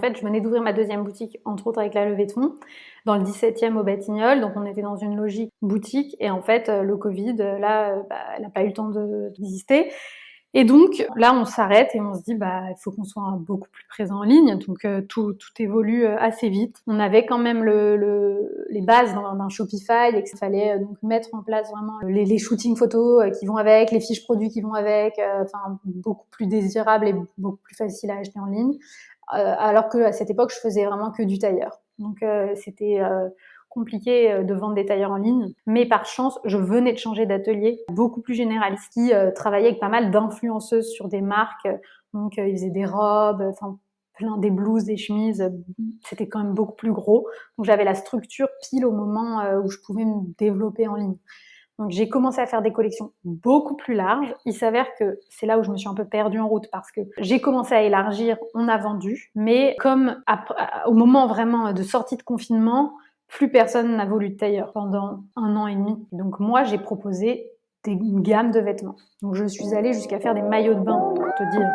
En fait, je venais d'ouvrir ma deuxième boutique, entre autres avec la levée de fonds, dans le 17e au Batignolles. Donc, on était dans une logique boutique. Et en fait, le Covid, elle n'a pas eu le temps d'exister. Et donc, là, on s'arrête et on se dit, il faut qu'on soit beaucoup plus présent en ligne. Donc, tout évolue assez vite. On avait quand même les bases d'un Shopify et qu'il fallait donc mettre en place vraiment les shootings photos qui vont avec, les fiches produits qui vont avec, beaucoup plus désirables et beaucoup plus faciles à acheter en ligne. Alors que à cette époque, je faisais vraiment que du tailleur. Donc, c'était compliqué de vendre des tailleurs en ligne. Mais par chance, je venais de changer d'atelier, beaucoup plus généraliste, qui travaillait avec pas mal d'influenceuses sur des marques. Donc, ils faisaient des robes, plein des blouses, des chemises. C'était quand même beaucoup plus gros. Donc, j'avais la structure pile au moment où je pouvais me développer en ligne. Donc, j'ai commencé à faire des collections beaucoup plus larges. Il s'avère que c'est là où je me suis un peu perdue en route parce que j'ai commencé à élargir, on a vendu. Mais comme au moment vraiment de sortie de confinement, plus personne n'a voulu de tailleur pendant 1 an et demi. Donc, moi, j'ai proposé une gamme de vêtements. Donc, je suis allée jusqu'à faire des maillots de bain, pour te dire.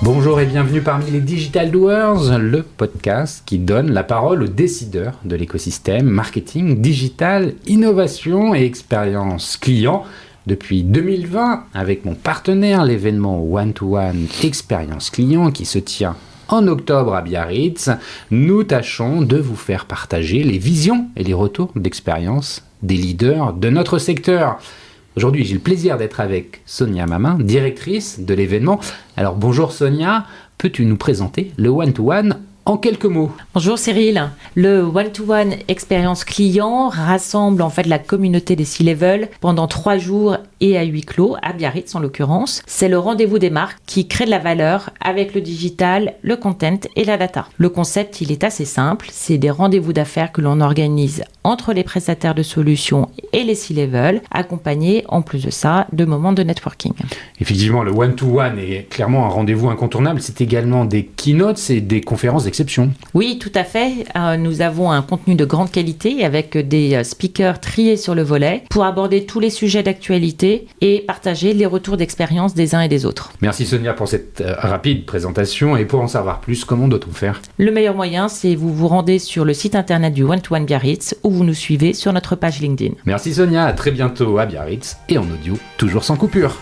Bonjour et bienvenue parmi les Digital Doers, le podcast qui donne la parole aux décideurs de l'écosystème marketing, digital, innovation et expérience client. Depuis 2020, avec mon partenaire, l'événement One-to-One Expérience Client qui se tient en octobre à Biarritz, nous tâchons de vous faire partager les visions et les retours d'expérience des leaders de notre secteur. Aujourd'hui, j'ai le plaisir d'être avec Sonia Mamin, directrice de l'événement. Alors bonjour Sonia, peux-tu nous présenter le One-to-One en quelques mots? Bonjour Cyril. Le One-to-One Expérience Client rassemble en fait la communauté des C-Level pendant 3 jours et à huis clos, à Biarritz en l'occurrence. C'est le rendez-vous des marques qui crée de la valeur avec le digital, le content et la data. Le concept, il est assez simple. C'est des rendez-vous d'affaires que l'on organise entre les prestataires de solutions et les C-Level, accompagnés en plus de ça de moments de networking. Effectivement, le One-to-One est clairement un rendez-vous incontournable. C'est également des keynotes et des conférences d'exception. Oui, tout à fait. Nous avons un contenu de grande qualité avec des speakers triés sur le volet pour aborder tous les sujets d'actualité et partager les retours d'expérience des uns et des autres. Merci Sonia pour cette rapide présentation et pour en savoir plus, comment doit-on faire? Le meilleur moyen, c'est vous rendez sur le site internet du One-to-One Biarritz ou vous nous suivez sur notre page LinkedIn. Merci Sonia, à très bientôt à Biarritz et en audio, toujours sans coupure.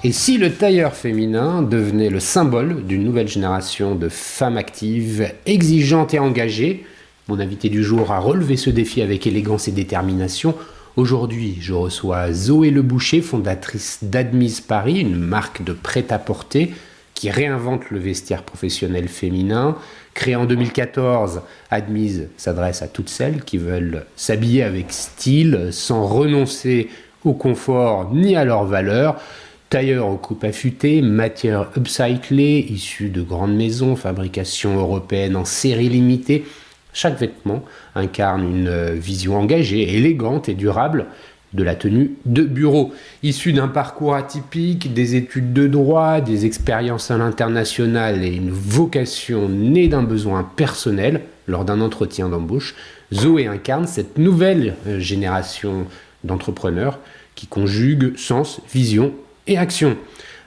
Et si le tailleur féminin devenait le symbole d'une nouvelle génération de femmes actives, exigeantes et engagées? Mon invité du jour a relevé ce défi avec élégance et détermination. Aujourd'hui, je reçois Zoé Leboucher, fondatrice d'Admise Paris, une marque de prêt-à-porter qui réinvente le vestiaire professionnel féminin. Créée en 2014, Admise s'adresse à toutes celles qui veulent s'habiller avec style, sans renoncer au confort ni à leurs valeurs. Tailleur aux coupes affûtées, matière upcyclée, issue de grandes maisons, fabrication européenne en série limitée. Chaque vêtement incarne une vision engagée, élégante et durable de la tenue de bureau. Issue d'un parcours atypique, des études de droit, des expériences à l'international et une vocation née d'un besoin personnel lors d'un entretien d'embauche, Zoé incarne cette nouvelle génération d'entrepreneurs qui conjugue sens, vision et action.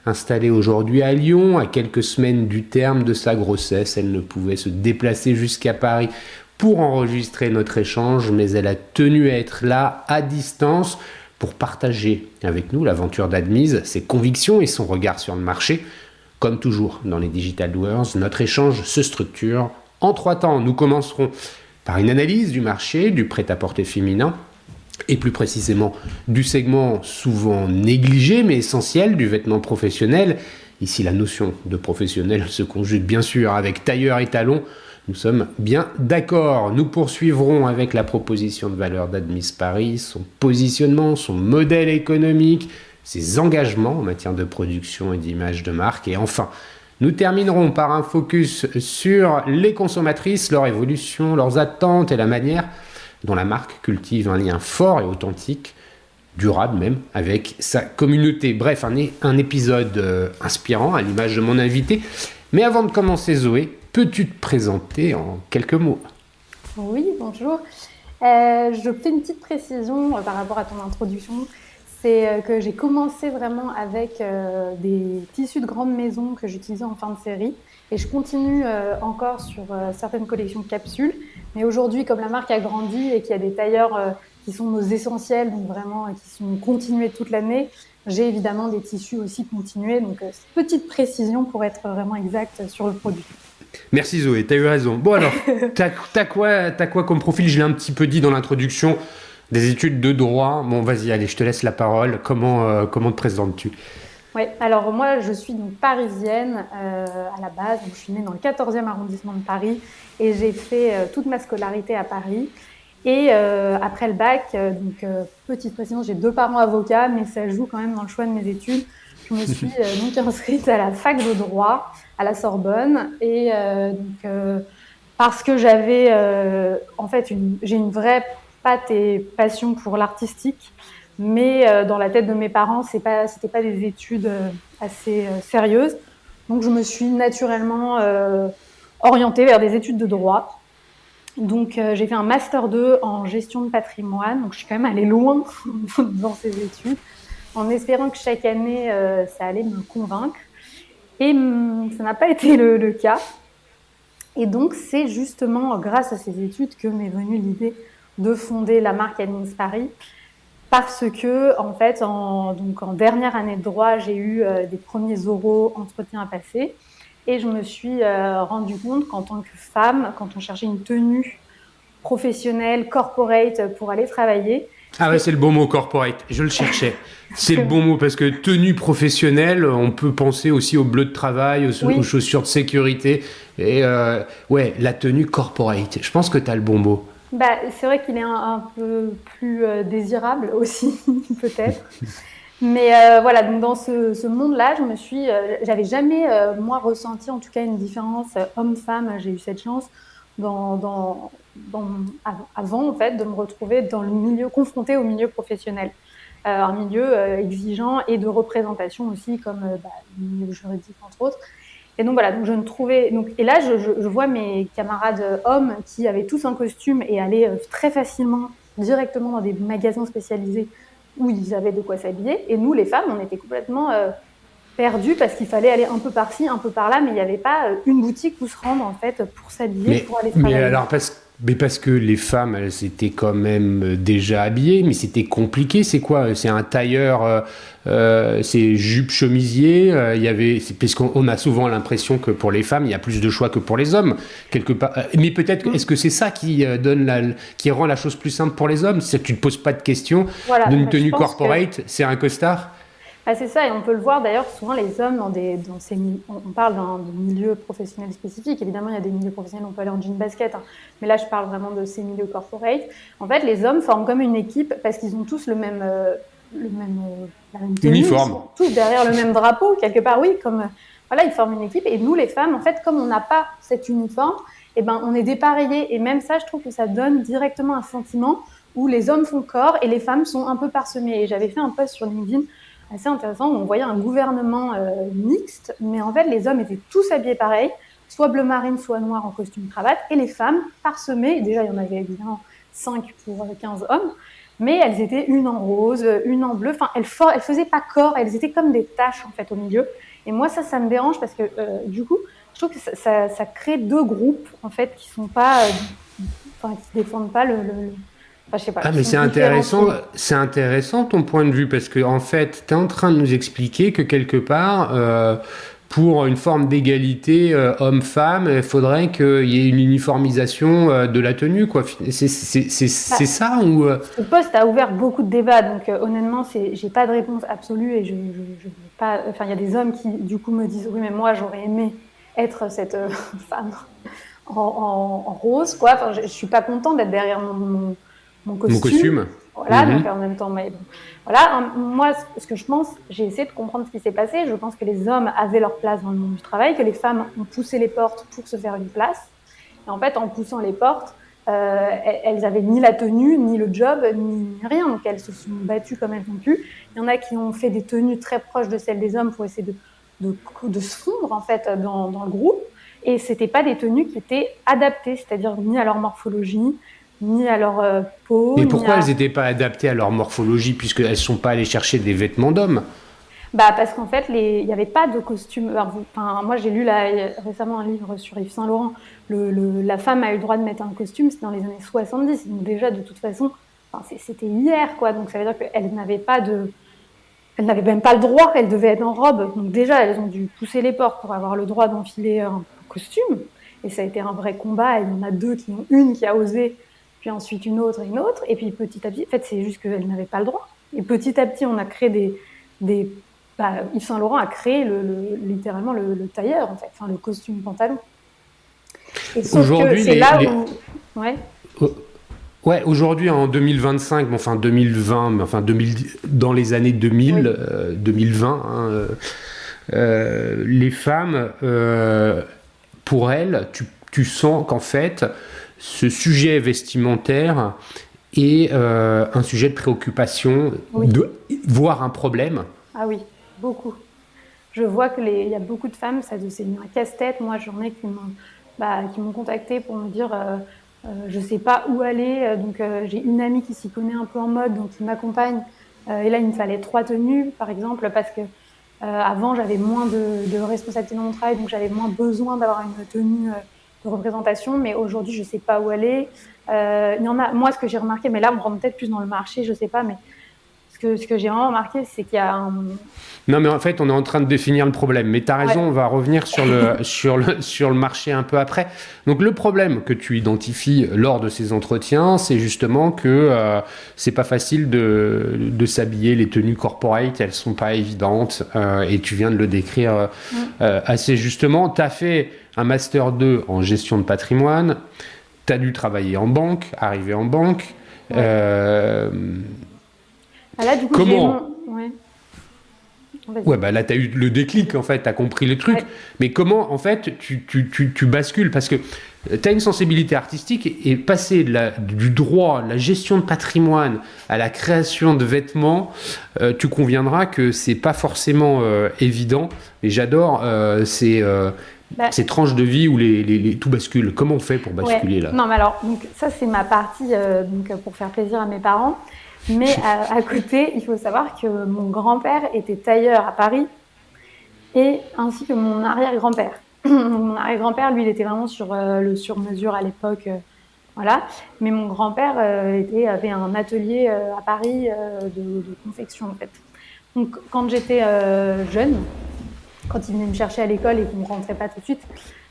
Installée aujourd'hui à Lyon, à quelques semaines du terme de sa grossesse, elle ne pouvait se déplacer jusqu'à Paris pour enregistrer notre échange, mais elle a tenu à être là, à distance, pour partager avec nous l'aventure d'Admise, ses convictions et son regard sur le marché. Comme toujours dans les Digital Doers, notre échange se structure en 3 temps. Nous commencerons par une analyse du marché, du prêt-à-porter féminin, et plus précisément du segment souvent négligé mais essentiel du vêtement professionnel. Ici, la notion de professionnel se conjugue bien sûr avec tailleur et talon. Nous sommes bien d'accord. Nous poursuivrons avec la proposition de valeur d'Admise Paris, son positionnement, son modèle économique, ses engagements en matière de production et d'image de marque. Et enfin, nous terminerons par un focus sur les consommatrices, leur évolution, leurs attentes et la manière dont la marque cultive un lien fort et authentique, durable même, avec sa communauté. Bref, un épisode inspirant à l'image de mon invité. Mais avant de commencer, Zoé, peux-tu te présenter en quelques mots? Oui, bonjour. Je fais une petite précision par rapport à ton introduction. C'est que j'ai commencé vraiment avec des tissus de grande maison que j'utilisais en fin de série. Et je continue encore sur certaines collections de capsules. Mais aujourd'hui, comme la marque a grandi et qu'il y a des tailleurs qui sont nos essentiels, donc vraiment qui sont continués toute l'année, j'ai évidemment des tissus aussi continués. Donc, petite précision pour être vraiment exact sur le produit. Merci Zoé, t'as eu raison. Bon alors, t'as quoi comme profil? Je l'ai un petit peu dit dans l'introduction, des études de droit. Bon, vas-y, allez, je te laisse la parole. Comment te présentes-tu? Oui, alors moi je suis donc parisienne à la base, donc je suis née dans le 14e arrondissement de Paris et j'ai fait toute ma scolarité à Paris. Et après le bac, petite précision, j'ai 2 parents avocats, mais ça joue quand même dans le choix de mes études. Je me suis donc inscrite à la fac de droit à la Sorbonne et parce que j'avais en fait j'ai une vraie patte et passion pour l'artistique, mais dans la tête de mes parents, c'était pas des études assez sérieuses. Donc je me suis naturellement orientée vers des études de droit. Donc j'ai fait un master 2 en gestion de patrimoine, donc je suis quand même allée loin dans ces études, en espérant que chaque année ça allait me convaincre. Et ça n'a pas été le cas. Et donc c'est justement grâce à ces études que m'est venue l'idée de fonder la marque Admins Paris. Parce que, en fait, en dernière année de droit, j'ai eu des premiers oraux entretiens à passer. Et je me suis rendu compte qu'en tant que femme, quand on cherchait une tenue professionnelle, corporate pour aller travailler. Ah ouais, c'est le bon mot, corporate. Je le cherchais. C'est le bon mot parce que tenue professionnelle, on peut penser aussi au bleu de travail, aux chaussures de sécurité. Et ouais, la tenue corporate. Je pense que tu as le bon mot. C'est vrai qu'il est un peu plus désirable aussi, peut-être. Mais voilà, donc dans ce monde-là, j'avais jamais, moi, ressenti en tout cas une différence homme-femme. J'ai eu cette chance avant, en fait, de me retrouver dans le milieu, confrontée au milieu professionnel. Un milieu exigeant et de représentation aussi, comme le milieu juridique, entre autres. Et donc voilà, donc je ne trouvais et là je vois mes camarades hommes qui avaient tous un costume et allaient très facilement directement dans des magasins spécialisés où ils avaient de quoi s'habiller, et nous les femmes on était complètement perdues parce qu'il fallait aller un peu par-ci, un peu par-là, mais il n'y avait pas une boutique où se rendre en fait pour s'habiller, pour aller travailler. Mais alors parce que les femmes, elles étaient quand même déjà habillées, mais c'était compliqué. C'est quoi? C'est un tailleur, c'est jupe chemisier. Parce qu'on a souvent l'impression que pour les femmes, il y a plus de choix que pour les hommes quelque part. Mais peut-être, est-ce que c'est ça qui qui rend la chose plus simple pour les hommes? C'est que tu ne te poses pas de questions. Voilà, d'une tenue corporate, c'est un costard. C'est ça, et on peut le voir d'ailleurs souvent les hommes on parle d'un milieu professionnel spécifique. Évidemment, il y a des milieux professionnels, on peut aller en jean basket, mais là je parle vraiment de ces milieux corporate. En fait, les hommes forment comme une équipe parce qu'ils ont tous la même tenue, uniforme. Ils sont tous derrière le même drapeau quelque part, oui, voilà, ils forment une équipe. Et nous les femmes, en fait, comme on n'a pas cet uniforme, on est dépareillés. Et même ça, je trouve que ça donne directement un sentiment où les hommes font corps et les femmes sont un peu parsemées. Et j'avais fait un post sur LinkedIn assez intéressant où on voyait un gouvernement mixte, mais en fait les hommes étaient tous habillés pareil, soit bleu marine, soit noir en costume cravate, et les femmes parsemées. Déjà il y en avait évidemment 5 pour 15 hommes, mais elles étaient une en rose, une en bleu, enfin elles faisaient pas corps, elles étaient comme des taches en fait au milieu. Et moi ça me dérange parce que du coup je trouve que ça crée 2 groupes en fait qui sont pas, qui défendent pas le je sais pas, mais c'est intéressant ton point de vue, parce que en fait, tu es en train de nous expliquer que quelque part, pour une forme d'égalité homme-femme, il faudrait qu'il y ait une uniformisation de la tenue, quoi. C'est ça ou Ce poste a ouvert beaucoup de débats, donc honnêtement, j'ai pas de réponse absolue et je pas. Enfin, il y a des hommes qui du coup me disent oui, mais moi j'aurais aimé être cette femme en rose, quoi. Enfin, je suis pas contente d'être derrière mon costume. Voilà, donc en même temps, mais bon. Voilà, moi, ce que je pense, j'ai essayé de comprendre ce qui s'est passé. Je pense que les hommes avaient leur place dans le monde du travail, que les femmes ont poussé les portes pour se faire une place. Et en fait, en poussant les portes, elles avaient ni la tenue, ni le job, ni rien. Donc elles se sont battues comme elles ont pu. Il y en a qui ont fait des tenues très proches de celles des hommes pour essayer de se fondre en fait dans le groupe. Et c'était pas des tenues qui étaient adaptées, c'est-à-dire ni à leur morphologie, ni à leur peau, Mais ni pourquoi à... elles n'étaient pas adaptées à leur morphologie, puisqu'elles ne sont pas allées chercher des vêtements d'hommes? Bah, parce qu'en fait, il n'y avait pas de costume. Enfin, moi, j'ai lu récemment un livre sur Yves Saint Laurent. La femme a eu le droit de mettre un costume, c'était dans les années 70. Donc déjà, de toute façon, enfin, c'était hier, quoi. Donc ça veut dire qu'elles n'avaient pas de... Elles n'avaient même pas le droit, elles devaient être en robe. Donc déjà, elles ont dû pousser les portes pour avoir le droit d'enfiler un costume. Et ça a été un vrai combat. Et il y en a deux une qui a osé, puis ensuite une autre et une autre. Et puis petit à petit, en fait, c'est juste qu'elles n'avaient pas le droit. Et petit à petit, on a créé Yves Saint Laurent a créé littéralement le tailleur, en fait, enfin le costume pantalon. Et sauf que Aujourd'hui, c'est là où... Ouais. Ouais, aujourd'hui en 2025, enfin 2020, mais enfin dans les années 2000, Oui. 2020, hein, les femmes, pour elles, tu sens qu'en fait, ce sujet vestimentaire est un sujet de préoccupation, Oui. voire un problème. Ah oui, beaucoup. Je vois il y a beaucoup de femmes, c'est un casse-tête. Moi, j'en ai qui m'ont contacté pour me dire je sais pas où aller. Donc, j'ai une amie qui s'y connaît un peu en mode, donc qui m'accompagne. Et là, il me fallait 3 tenues, par exemple, parce que avant, j'avais moins de responsabilités dans mon travail, donc j'avais moins besoin d'avoir une tenue de représentation. Mais aujourd'hui, je sais pas où aller. Il y en a, moi, ce que j'ai remarqué, mais là, on rentre peut-être plus dans le marché, je sais pas, mais ce que j'ai vraiment remarqué, c'est qu'il y a un... Non, mais en fait, on est en train de définir le problème. Mais tu as raison, Ouais. on va revenir sur le marché un peu après. Donc, le problème que tu identifies lors de ces entretiens, c'est justement que c'est pas facile de s'habiller. Les tenues corporate, elles sont pas évidentes. Et tu viens de le décrire assez justement. Tu as fait un Master 2 en gestion de patrimoine. Tu as dû travailler en banque, arriver en banque. Ouais. Là, du coup, Comment Ouais. Ouais, bah là, tu as eu le déclic, en fait, tu as compris le truc. Ouais. Mais comment, en fait, tu bascules? Parce que tu as une sensibilité artistique et passer du droit, la gestion de patrimoine à la création de vêtements, tu conviendras que c'est pas forcément évident. Et j'adore ces tranches de vie où tout bascule. Comment on fait pour basculer là? Non, mais alors, donc, ça, c'est ma partie pour faire plaisir à mes parents. Mais à côté, il faut savoir que mon grand-père était tailleur à Paris, ainsi que mon arrière-grand-père. Mon arrière-grand-père, lui, il était vraiment sur le sur-mesure à l'époque. Voilà. Mais mon grand-père avait un atelier à Paris de confection, en fait. Donc, quand j'étais jeune, quand il venait me chercher à l'école et qu'on ne rentrait pas tout de suite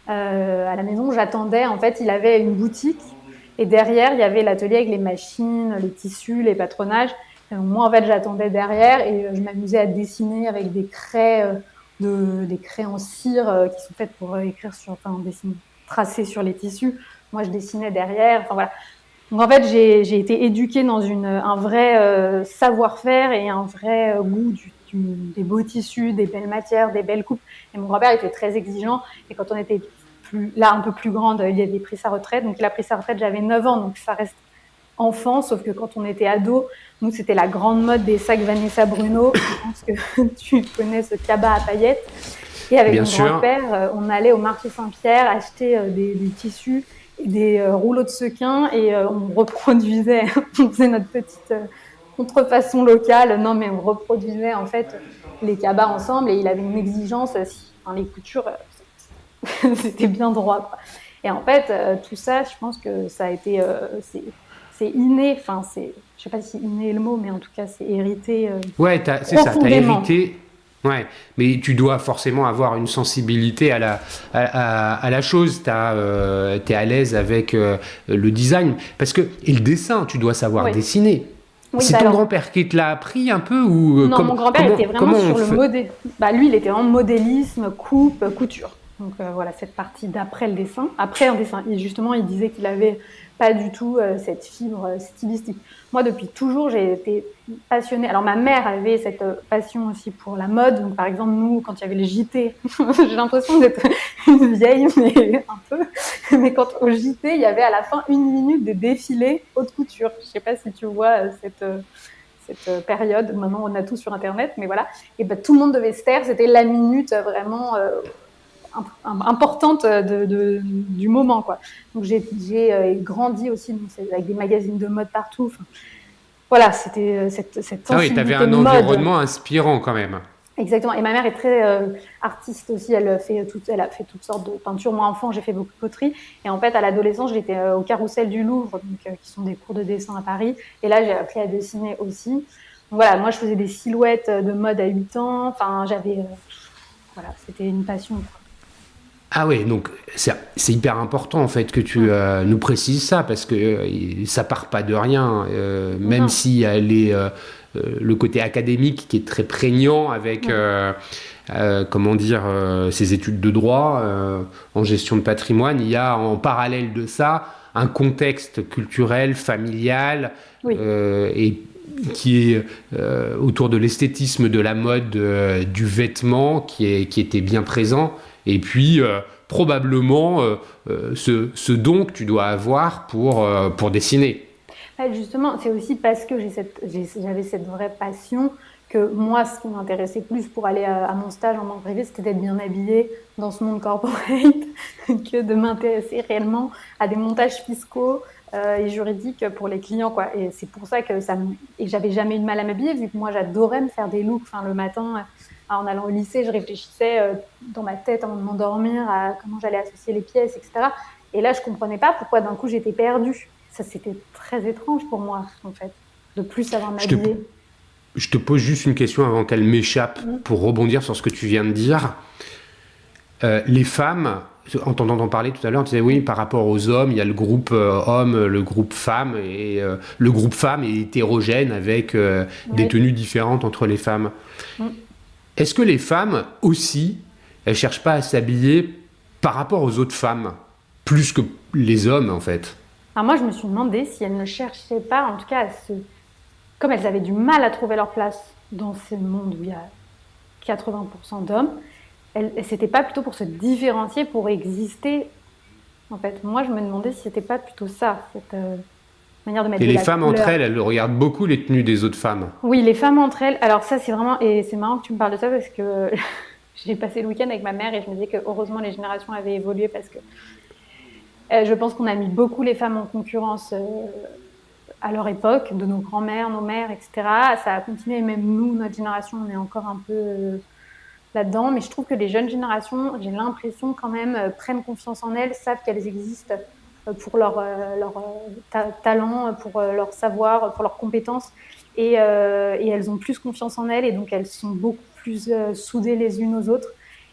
à la maison, j'attendais. En fait, il avait une boutique et derrière, il y avait l'atelier avec les machines, les tissus, les patronages. Et donc, moi, en fait, j'attendais derrière et je m'amusais à dessiner avec des craies, des craies en cire qui sont faites pour tracer sur les tissus. Moi, je dessinais derrière. Enfin, voilà. Donc, en fait, j'ai été éduquée dans un vrai savoir-faire et un vrai goût des beaux tissus, des belles matières, des belles coupes. Et mon grand-père était très exigeant. Et quand on était un peu plus grande, il avait pris sa retraite. Donc, il a pris sa retraite, j'avais 9 ans. Donc, ça reste enfant. Sauf que quand on était ado, nous, c'était la grande mode des sacs Vanessa Bruno. Je pense que tu connais ce cabas à paillettes. Et avec Bien mon sûr. grand-père, on allait au marché Saint-Pierre acheter des tissus, des rouleaux de sequins et on reproduisait, on faisait notre petite contrefaçon locale. Non, mais on reproduisait en fait les cabas ensemble et il avait une exigence, les coutures, c'était bien droit, quoi. Et en fait, tout ça, je pense que ça a été, c'est inné, enfin, je sais pas si inné est le mot, mais en tout cas, c'est hérité Ouais, c'est ça, tu as profondément. hérité. Ouais, mais tu dois forcément avoir une sensibilité à la chose. T'es à l'aise avec le design. Et le dessin, tu dois savoir Oui. dessiner. Oui, C'est ton grand-père qui te l'a appris un peu ou non, mon grand-père était vraiment sur le modèle. Lui, il était en modélisme, coupe, couture. Donc voilà, cette partie d'après le dessin. Après un dessin, justement, il disait qu'il avait pas du tout cette fibre stylistique. Moi, depuis toujours, j'ai été passionnée. Alors ma mère avait cette passion aussi pour la mode. Donc par exemple, nous, quand il y avait le JT, j'ai l'impression d'être une vieille, mais un peu. Mais quand au JT, il y avait à la fin 1 minute de défilé haute couture. Je sais pas si tu vois cette période. Maintenant, on a tout sur Internet, mais voilà. Et tout le monde devait se taire. C'était la minute vraiment importante du moment, quoi. Donc j'ai grandi aussi avec des magazines de mode partout. Enfin, voilà, c'était cette sensibilité. Ah oui, tu avais un environnement inspirant quand même. Exactement. Et ma mère est très artiste aussi. Elle a fait toutes sortes de peintures. Moi, enfant, j'ai fait beaucoup de poterie. Et en fait, à l'adolescence, j'étais au Carrousel du Louvre, donc, qui sont des cours de dessin à Paris. Et là, j'ai appris à dessiner aussi. Donc voilà, moi, je faisais des silhouettes de mode à 8 ans. Enfin, voilà, c'était une passion, quoi. Ah oui, donc c'est hyper important en fait que tu nous précises ça parce que ça part pas de rien, même si il y a le côté académique qui est très prégnant avec comment dire ces études de droit en gestion de patrimoine. Il y a en parallèle de ça un contexte culturel, familial et qui est autour de l'esthétisme de la mode du vêtement qui était bien présent. Et puis, probablement, ce don que tu dois avoir pour dessiner. Justement, c'est aussi parce que j'avais cette vraie passion que moi, ce qui m'intéressait plus pour aller à mon stage en banque privée, c'était d'être bien habillée dans ce monde corporate que de m'intéresser réellement à des montages fiscaux et juridiques pour les clients, quoi. Et c'est pour ça que et j'avais jamais eu de mal à m'habiller, vu que moi, j'adorais me faire des looks. Enfin, le matin, en allant au lycée, je réfléchissais dans ma tête avant de m'endormir à comment j'allais associer les pièces, etc. Et là, je comprenais pas pourquoi d'un coup j'étais perdue. Ça, c'était très étrange pour moi, en fait, de plus savoir m'habiller. Je te pose juste une question avant qu'elle m'échappe pour rebondir sur ce que tu viens de dire. Les femmes, en t'entendant parler tout à l'heure, tu disais oui, par rapport aux hommes, il y a le groupe homme, le groupe femme, et le groupe femme est hétérogène avec des tenues différentes entre les femmes. Est-ce que les femmes aussi, elles cherchent pas à s'habiller par rapport aux autres femmes, plus que les hommes en fait? Alors moi, je me suis demandé si elles ne cherchaient pas, en tout cas, comme elles avaient du mal à trouver leur place dans ce monde où il y a 80% d'hommes, c'était pas plutôt pour se différencier, pour exister. En fait, moi, je me demandais si c'était pas plutôt ça, cette manière de mettre de la couleur. Et les femmes entre elles, elles regardent beaucoup les tenues des autres femmes. Oui, les femmes entre elles. Alors ça, c'est vraiment... Et c'est marrant que tu me parles de ça parce que j'ai passé le week-end avec ma mère et je me disais que heureusement, les générations avaient évolué parce que je pense qu'on a mis beaucoup les femmes en concurrence à leur époque, de nos grands-mères, nos mères, etc. Ça a continué, même nous, notre génération, on est encore un peu là-dedans. Mais je trouve que les jeunes générations, j'ai l'impression quand même, prennent confiance en elles, savent qu'elles existent pour leur talent, pour leur savoir, pour leurs compétences. Et elles ont plus confiance en elles et donc elles sont beaucoup plus soudées les unes aux autres.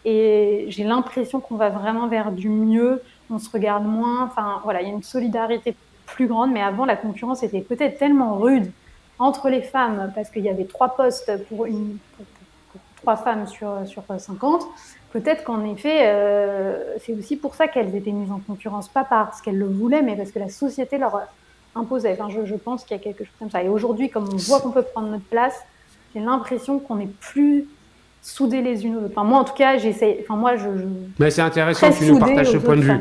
Et j'ai l'impression qu'on va vraiment vers du mieux, on se regarde moins. Enfin, voilà, il y a une solidarité plus grande, mais avant, la concurrence était peut-être tellement rude entre les femmes, parce qu'il y avait 3 postes pour 3 femmes sur 50. Peut-être qu'en effet, c'est aussi pour ça qu'elles étaient mises en concurrence, pas parce qu'elles le voulaient, mais parce que la société leur imposait. Enfin, je pense qu'il y a quelque chose comme ça. Et aujourd'hui, comme on voit qu'on peut prendre notre place, j'ai l'impression qu'on n'est plus soudées les unes aux autres. Enfin, moi, en tout cas, j'essaie. Enfin, moi, Mais c'est intéressant que tu nous partages ce point de vue.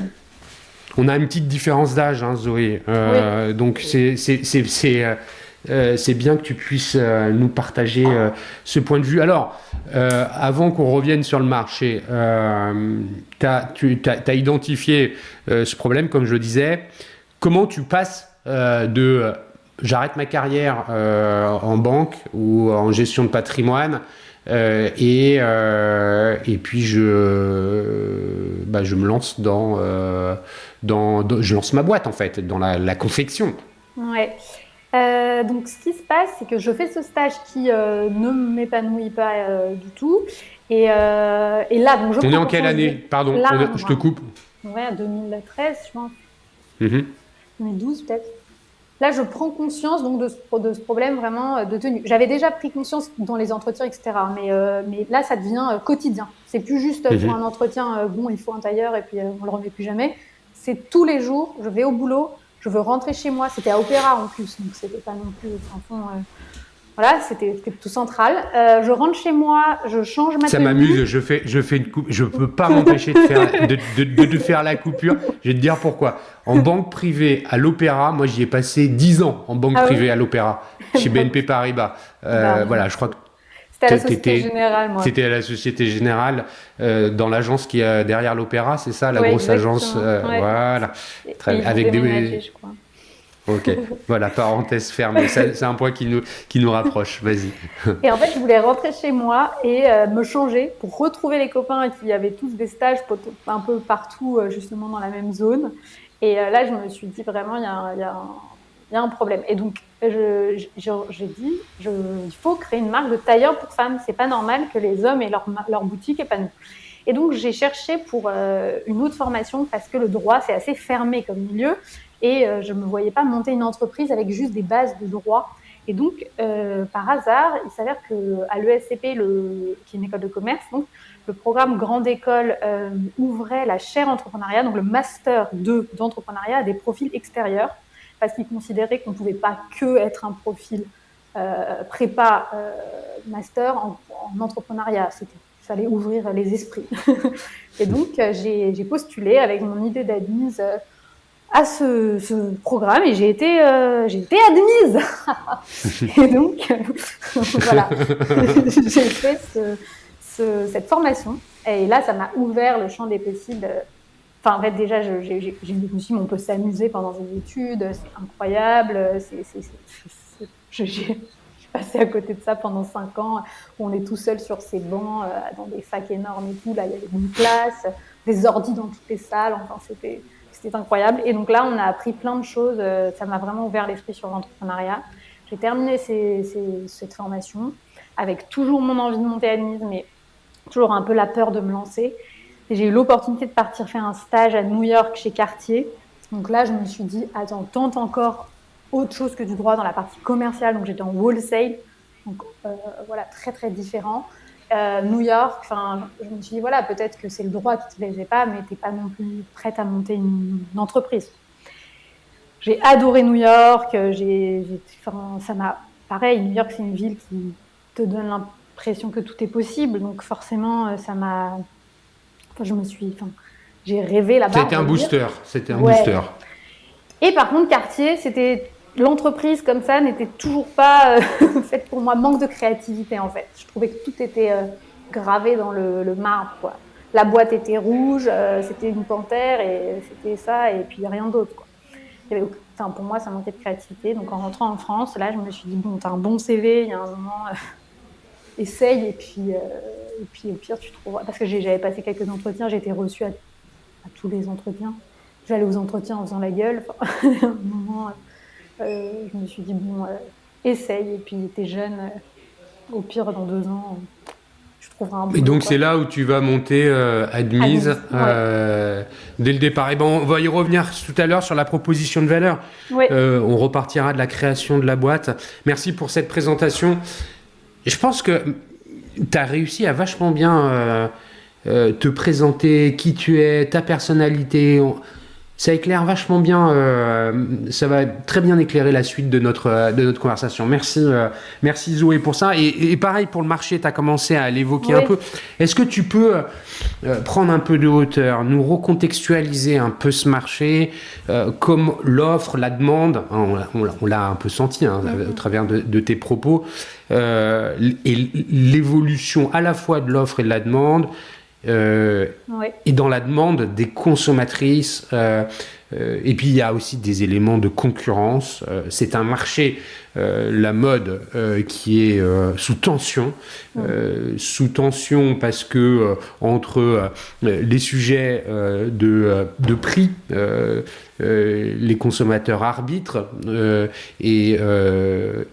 On a une petite différence d'âge, hein, Zoé. Oui. Donc, c'est bien que tu puisses nous partager ce point de vue. Alors, avant qu'on revienne sur le marché, tu as identifié ce problème, comme je le disais. Comment tu passes de j'arrête ma carrière en banque ou en gestion de patrimoine et puis je me lance je lance ma boîte en fait dans la confection. Ouais. Donc ce qui se passe, c'est que je fais ce stage qui ne m'épanouit pas du tout. Et là, donc on est en quelle année? Pardon, là, je te coupe. Ouais, 2013, je pense. 2012 peut-être. Là, je prends conscience donc de ce problème vraiment de tenue. J'avais déjà pris conscience dans les entretiens, etc. Mais là, ça devient quotidien. C'est plus juste pour un entretien, bon, il faut un tailleur et puis on le remet plus jamais. C'est tous les jours, je vais au boulot, je veux rentrer chez moi. C'était à Opéra en plus, donc c'était pas non plus en fond. Voilà, c'était tout central. Je rentre chez moi, je change ma tenue. Ça m'amuse, je fais une coupe. Je peux pas m'empêcher de faire la coupure. Je vais te dire pourquoi. En banque privée à l'Opéra, moi j'y ai passé 10 ans en banque privée à l'Opéra, chez BNP Paribas. Voilà, je crois que C'était à la Société Générale, moi. C'était à la Société Générale, dans l'agence qui est derrière l'Opéra, c'est ça, la grosse agence, voilà. Avec des... je crois. Ok, voilà, parenthèse fermée. C'est un point qui nous rapproche. Vas-y. Et en fait, je voulais rentrer chez moi et me changer pour retrouver les copains qui avaient tous des stages un peu partout, justement dans la même zone. Et là, je me suis dit vraiment, il y a un problème. Et donc, j'ai dit, il faut créer une marque de tailleur pour femmes. C'est pas normal que les hommes aient leur boutique et pas nous. Et donc, j'ai cherché pour une autre formation parce que le droit, c'est assez fermé comme milieu. Et je ne me voyais pas monter une entreprise avec juste des bases de droit. Et donc, par hasard, il s'avère qu'à l'ESCP, qui est une école de commerce, donc, le programme Grande École ouvrait la chaire entrepreneuriat, donc le master 2 d'entrepreneuriat à des profils extérieurs, parce qu'ils considéraient qu'on ne pouvait pas que être un profil prépa master en entrepreneuriat. Il fallait ouvrir les esprits. Et donc, j'ai postulé avec mon idée d'admise à ce programme et j'ai été admise. Et donc, voilà, j'ai fait cette formation. Et là, ça m'a ouvert le champ des possibles. Enfin, en fait, déjà, je me suis dit, on peut s'amuser pendant ses études, c'est incroyable. J'ai passé à côté de ça pendant 5 ans, où on est tout seul sur ces bancs, dans des facs énormes et tout. Là, il y avait une classe, des ordis dans toutes les salles. Enfin, c'était incroyable. Et donc là, on a appris plein de choses. Ça m'a vraiment ouvert l'esprit sur l'entrepreneuriat. J'ai terminé cette formation avec toujours mon envie de monter admise, mais toujours un peu la peur de me lancer. Et j'ai eu l'opportunité de partir faire un stage à New York chez Cartier. Donc là, je me suis dit, attends, tente encore autre chose que du droit dans la partie commerciale. Donc j'étais en wholesale. Donc voilà, très, très différent. New York, je me suis dit, voilà, peut-être que c'est le droit qui te plaisait pas, mais t'es pas non plus prête à monter une entreprise. J'ai adoré New York, ça m'a, pareil, New York, c'est une ville qui te donne l'impression que tout est possible, donc forcément, j'ai rêvé là-bas. C'était un booster, booster. Et par contre, Cartier, l'entreprise comme ça n'était toujours pas faite pour moi, manque de créativité en fait. Je trouvais que tout était gravé dans le marbre, quoi. La boîte était rouge, c'était une panthère et c'était ça et puis rien d'autre, quoi. Pour moi, ça manquait de créativité. Donc en rentrant en France, là, je me suis dit, bon, t'as un bon CV, il y a un moment, essaye et puis au pire, tu trouveras. Parce que j'avais passé quelques entretiens, j'ai été reçue à tous les entretiens. J'allais aux entretiens en faisant la gueule. À un moment, je me suis dit, bon, essaye. Et puis, t'es jeune, au pire, dans 2 ans, tu trouveras un boulot. Et donc, c'est là où tu vas monter admise dès le départ. Et on va y revenir tout à l'heure sur la proposition de valeur. Oui. On repartira de la création de la boîte. Merci pour cette présentation. Je pense que tu as réussi à vachement bien te présenter qui tu es, ta personnalité. Ça éclaire vachement bien, ça va très bien éclairer la suite de notre conversation. Merci Zoé pour ça. Et pareil pour le marché, tu as commencé à l'évoquer un peu. Est-ce que tu peux prendre un peu de hauteur, nous recontextualiser un peu ce marché, comme l'offre, la demande, on l'a un peu senti au travers de tes propos, et l'évolution à la fois de l'offre et de la demande, et dans la demande des consommatrices, et puis il y a aussi des éléments de concurrence. C'est un marché, la mode, qui est sous tension, parce que entre les sujets de prix, les consommateurs arbitrent, et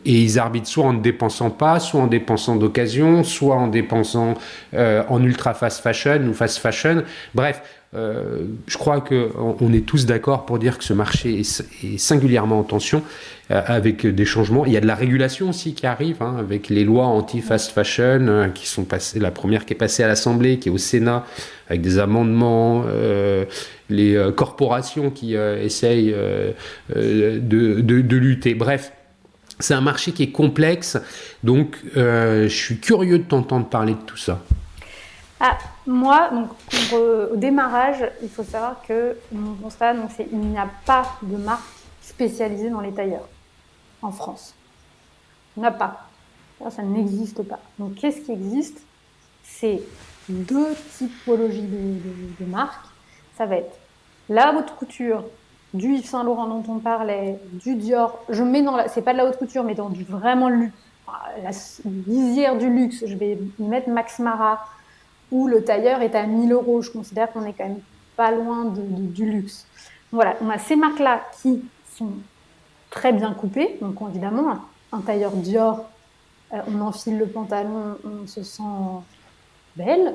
ils arbitrent soit en ne dépensant pas, soit en dépensant d'occasion, soit en dépensant en ultra fast fashion ou fast fashion. Bref, je crois qu'on est tous d'accord pour dire que ce marché est singulièrement en tension, avec des changements. Il y a de la régulation aussi qui arrive, avec les lois anti-fast fashion qui sont passées, la première qui est passée à l'Assemblée, qui est au Sénat, avec des amendements, les corporations qui essayent de lutter. Bref, c'est un marché qui est complexe, donc je suis curieux de t'entendre parler de tout ça. Moi, donc, au démarrage, il faut savoir que mon constat, c'est qu'il n'y a pas de marque spécialisée dans les tailleurs en France. Il n'y en a pas. Ça n'existe pas. Donc, qu'est-ce qui existe? C'est 2 typologies de marques. Ça va être la haute couture, du Yves Saint Laurent dont on parlait, du Dior. Je mets c'est pas de la haute couture, mais dans du vraiment luxe, la lisière du luxe. Je vais y mettre Max Mara, où le tailleur est à 1 000 €. Je considère qu'on est quand même pas loin du luxe. Voilà, on a ces marques-là qui sont très bien coupées. Donc évidemment, un tailleur Dior, on enfile le pantalon, on se sent belle.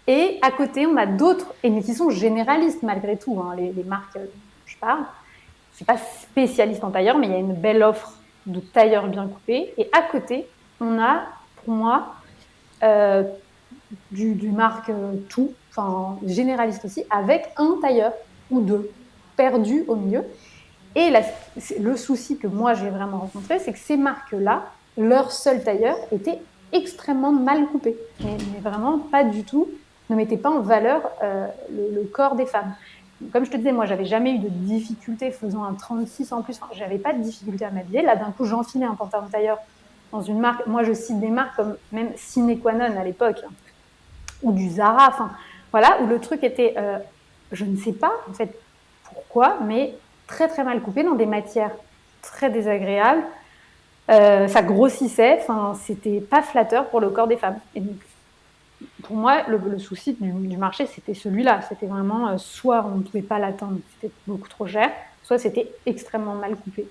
Et à côté, on a d'autres, mais qui sont généralistes malgré tout, hein, les marques dont je parle. Je ne suis pas spécialiste en tailleur, mais il y a une belle offre de tailleurs bien coupés. Et à côté, on a, pour moi, du marque tout, enfin généraliste aussi, avec un tailleur ou 2 perdus au milieu. Et le souci que moi j'ai vraiment rencontré, c'est que ces marques-là, leur seul tailleur était extrêmement mal coupé, mais vraiment pas du tout, ne mettait pas en valeur le corps des femmes. Comme je te disais, moi j'avais jamais eu de difficulté faisant un 36 en plus, enfin, j'avais pas de difficulté à m'habiller. Là d'un coup j'enfilais un pantalon tailleur dans une marque, moi je cite des marques comme même Sine Qua Non à l'époque, ou du Zara, enfin voilà, où le truc était, je ne sais pas en fait pourquoi, mais très très mal coupé dans des matières très désagréables. Ça grossissait, enfin c'était pas flatteur pour le corps des femmes. Et donc pour moi, le souci du marché, c'était celui-là. C'était vraiment, soit on ne pouvait pas l'atteindre, c'était beaucoup trop cher, soit c'était extrêmement mal coupé.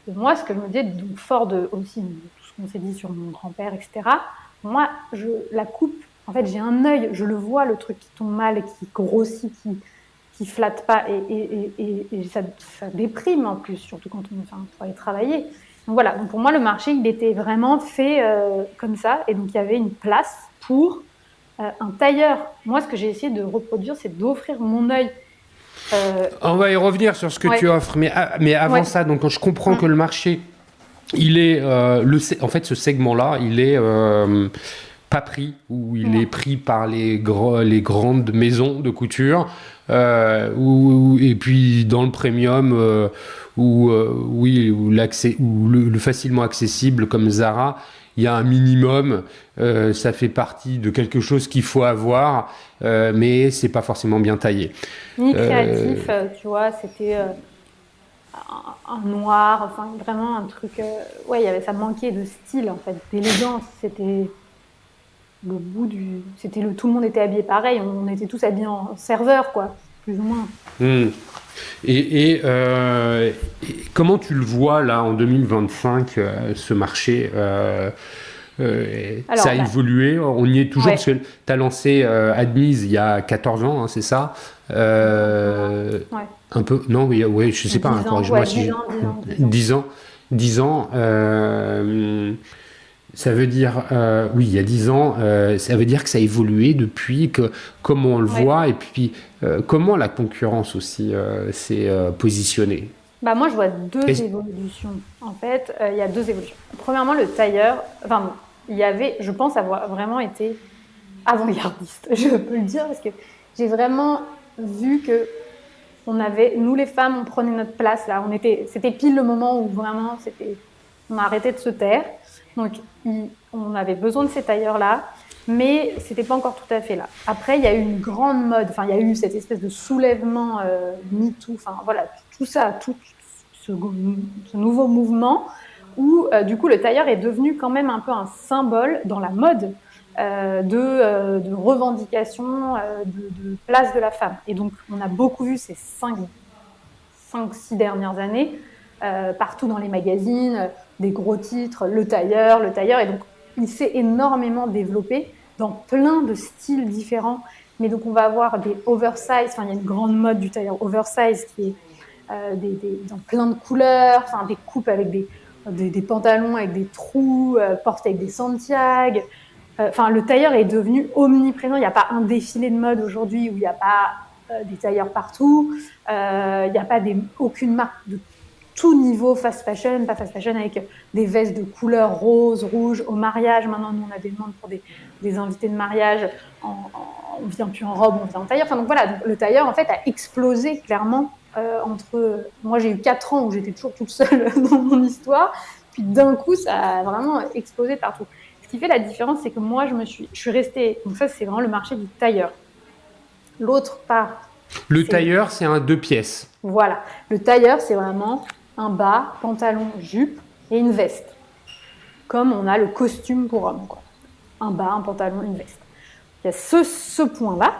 Et moi, ce que je me disais, donc fort aussi de tout ce qu'on s'est dit sur mon grand-père, etc., moi, la coupe, en fait, j'ai un œil, je le vois, le truc qui tombe mal, qui grossit, qui flatte pas, et ça déprime en plus, surtout quand on faut aller travailler. Donc voilà, donc pour moi, le marché, il était vraiment fait comme ça, et donc il y avait une place pour un tailleur. Moi, ce que j'ai essayé de reproduire, c'est d'offrir mon œil. On va y revenir sur ce que tu offres, mais avant ça, donc je comprends que le marché, il est en fait, ce segment-là, il est pas pris, ou il est pris par les grandes maisons de couture, et puis dans le premium, où le facilement accessible comme Zara, il y a un minimum, ça fait partie de quelque chose qu'il faut avoir, mais c'est pas forcément bien taillé. Ni créatif, tu vois, c'était un noir, enfin vraiment un truc, ça manquait de style en fait, d'élégance. C'était le bout tout le monde était habillé pareil, on était tous habillés en serveur, quoi, plus ou moins. Et comment tu le vois là en 2025, ce marché, ça a évolué, on y est toujours, parce que tu as lancé Admise il y a 14 ans, hein, c'est ça, un peu, non, oui, je sais pas, corrige-moi si 10 ans, ça veut dire, oui, il y a 10 ans, ça veut dire que ça a évolué depuis, comment on le voit, et puis comment la concurrence aussi s'est positionnée. Moi, je vois 2 évolutions. En fait, il y a 2 évolutions. Premièrement, le tailleur, je pense avoir vraiment été avant-gardiste, je peux le dire, parce que j'ai vraiment vu que nous les femmes, on prenait notre place là. C'était pile le moment où vraiment, on a arrêté de se taire. Donc, on avait besoin de ces tailleurs-là, mais c'était pas encore tout à fait là. Après, il y a eu une grande mode, il y a eu cette espèce de soulèvement MeToo, voilà, tout ça, tout ce nouveau mouvement où, du coup, le tailleur est devenu quand même un peu un symbole dans la mode de revendication, de place de la femme. Et donc, on a beaucoup vu ces 5-6 dernières années, partout dans les magazines, des gros titres, le tailleur, et donc il s'est énormément développé dans plein de styles différents. Mais donc on va avoir des oversize, il y a une grande mode du tailleur oversize qui est dans plein de couleurs, des coupes avec des pantalons avec des trous, portés avec des Santiago. Le tailleur est devenu omniprésent. Il n'y a pas un défilé de mode aujourd'hui où il n'y a pas des tailleurs partout. Il n'y a pas aucune marque de tout niveau fast fashion, pas fast fashion, avec des vestes de couleur rose, rouge, au mariage. Maintenant, nous, on a des demandes pour des invités de mariage. On vient plus en robe, on vient en tailleur. Donc voilà, le tailleur, en fait, a explosé clairement moi, j'ai eu 4 ans où j'étais toujours toute seule dans mon histoire. Puis d'un coup, ça a vraiment explosé partout. Ce qui fait la différence, c'est que moi, je suis restée... Donc ça, c'est vraiment le marché du tailleur. L'autre part... Le tailleur, c'est un 2 pièces. Voilà. Le tailleur, c'est vraiment un bas, pantalon, jupe et une veste. Comme on a le costume pour homme, quoi. Un bas, un pantalon, une veste. Il y a ce point-là.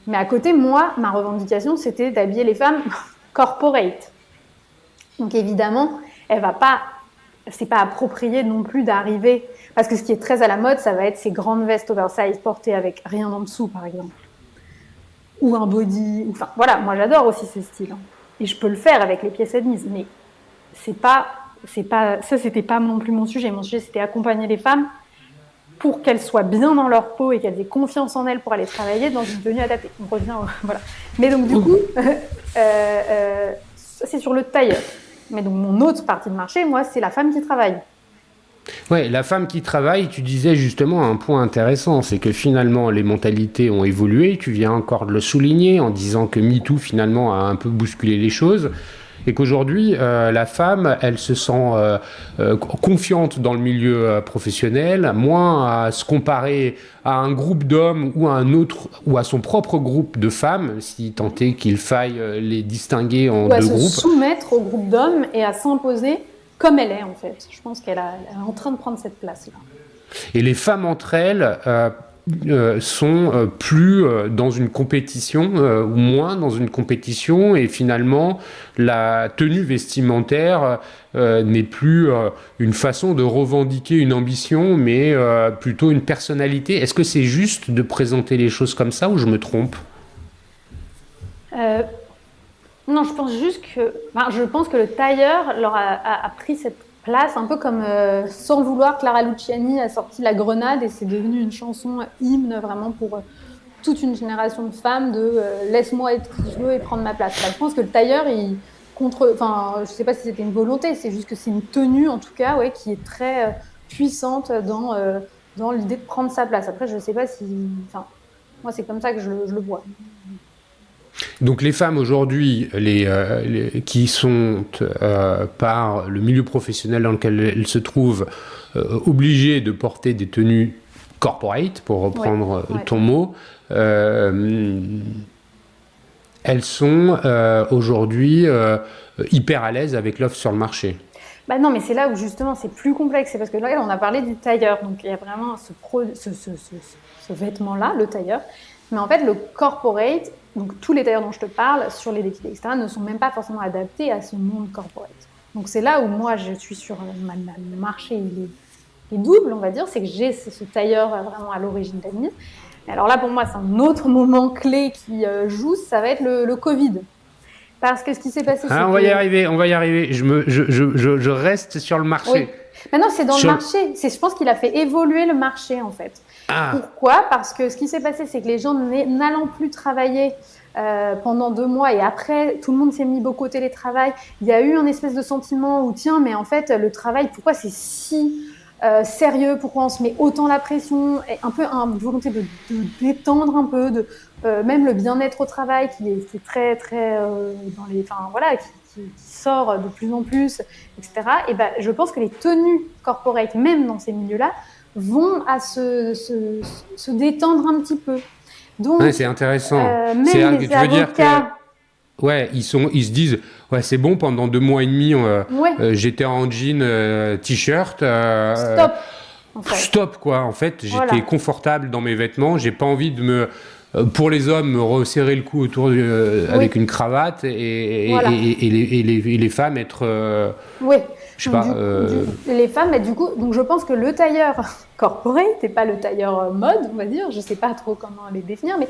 Mais à côté, moi, ma revendication, c'était d'habiller les femmes corporate. Donc évidemment, c'est pas approprié non plus d'arriver, parce que ce qui est très à la mode, ça va être ces grandes vestes oversize portées avec rien en dessous, par exemple. Ou un body, enfin voilà, moi j'adore aussi ce style. Hein. Et je peux le faire avec les pièces admises, mais ça c'était pas non plus mon sujet. Mon sujet, c'était accompagner les femmes pour qu'elles soient bien dans leur peau et qu'elles aient confiance en elles pour aller travailler dans une tenue adaptée. On revient, voilà. Mais donc du coup, c'est sur le tailleur. Mais donc mon autre partie de marché, moi, c'est la femme qui travaille. Ouais, la femme qui travaille, tu disais justement un point intéressant, c'est que finalement les mentalités ont évolué, tu viens encore de le souligner en disant que MeToo finalement a un peu bousculé les choses. Et qu'aujourd'hui, la femme, elle se sent confiante dans le milieu professionnel, moins à se comparer à un groupe d'hommes ou à un autre, ou à son propre groupe de femmes, si tant est qu'il faille les distinguer en deux groupes. Ou à se soumettre au groupe d'hommes et à s'imposer comme elle est, en fait. Je pense qu'elle est en train de prendre cette place-là. Et les femmes entre elles sont plus dans une compétition ou moins dans une compétition, et finalement la tenue vestimentaire n'est plus une façon de revendiquer une ambition, mais plutôt une personnalité. Est-ce que c'est juste de présenter les choses comme ça ou je me trompe ? Non, je pense juste que... je pense que le tailleur leur a pris cette place, un peu comme, sans le vouloir, Clara Luciani a sorti La Grenade et c'est devenu une chanson hymne vraiment pour toute une génération de femmes de laisse-moi être qui je veux et prendre ma place. Là, je pense que le tailleur, je sais pas si c'était une volonté, c'est juste que c'est une tenue en tout cas, ouais, qui est très puissante dans l'idée de prendre sa place. Après, je sais pas si... moi, c'est comme ça que je le vois. Donc les femmes aujourd'hui, qui sont par le milieu professionnel dans lequel elles se trouvent, obligées de porter des tenues corporate, pour reprendre ton mot, elles sont aujourd'hui hyper à l'aise avec l'offre sur le marché. Non, mais c'est là où justement c'est plus complexe. C'est parce que là, on a parlé du tailleur, donc il y a vraiment ce vêtement-là, le tailleur. Mais en fait, le corporate, donc tous les tailleurs dont je te parle sur les défilés, etc., ne sont même pas forcément adaptés à ce monde corporate. Donc c'est là où moi je suis sur le marché, il est double, on va dire, c'est que j'ai ce tailleur vraiment à l'origine d'admise. Alors là, pour moi, c'est un autre moment clé qui joue, ça va être le Covid. Parce que ce qui s'est passé, on va y arriver. Je reste sur le marché. Oui. Maintenant, c'est dans le marché. Je pense qu'il a fait évoluer le marché, en fait. Pourquoi ? Parce que ce qui s'est passé, c'est que les gens n'allant plus travailler pendant 2 mois et après, tout le monde s'est mis beaucoup au télétravail. Il y a eu un espèce de sentiment où, tiens, mais en fait, le travail, pourquoi c'est si sérieux ? Pourquoi on se met autant la pression ? Et un peu une volonté de détendre un peu, même le bien-être au travail qui est très, très dans les... Enfin, voilà, qui sort de plus en plus, etc. Et je pense que les tenues corporate, même dans ces milieux-là, vont à se détendre un petit peu. Donc, c'est intéressant. Même les avocats... dire que, ils se disent, c'est bon, pendant 2 mois et demi, j'étais en jean, t-shirt. Stop. En fait. Stop, quoi. En fait, j'étais confortable dans mes vêtements. J'ai pas envie de pour les hommes, me resserrer le cou autour avec une cravate et les femmes être... je sais pas... les femmes, du coup... Donc, je pense que le tailleur corporate et pas le tailleur mode, on va dire, je sais pas trop comment les définir, mais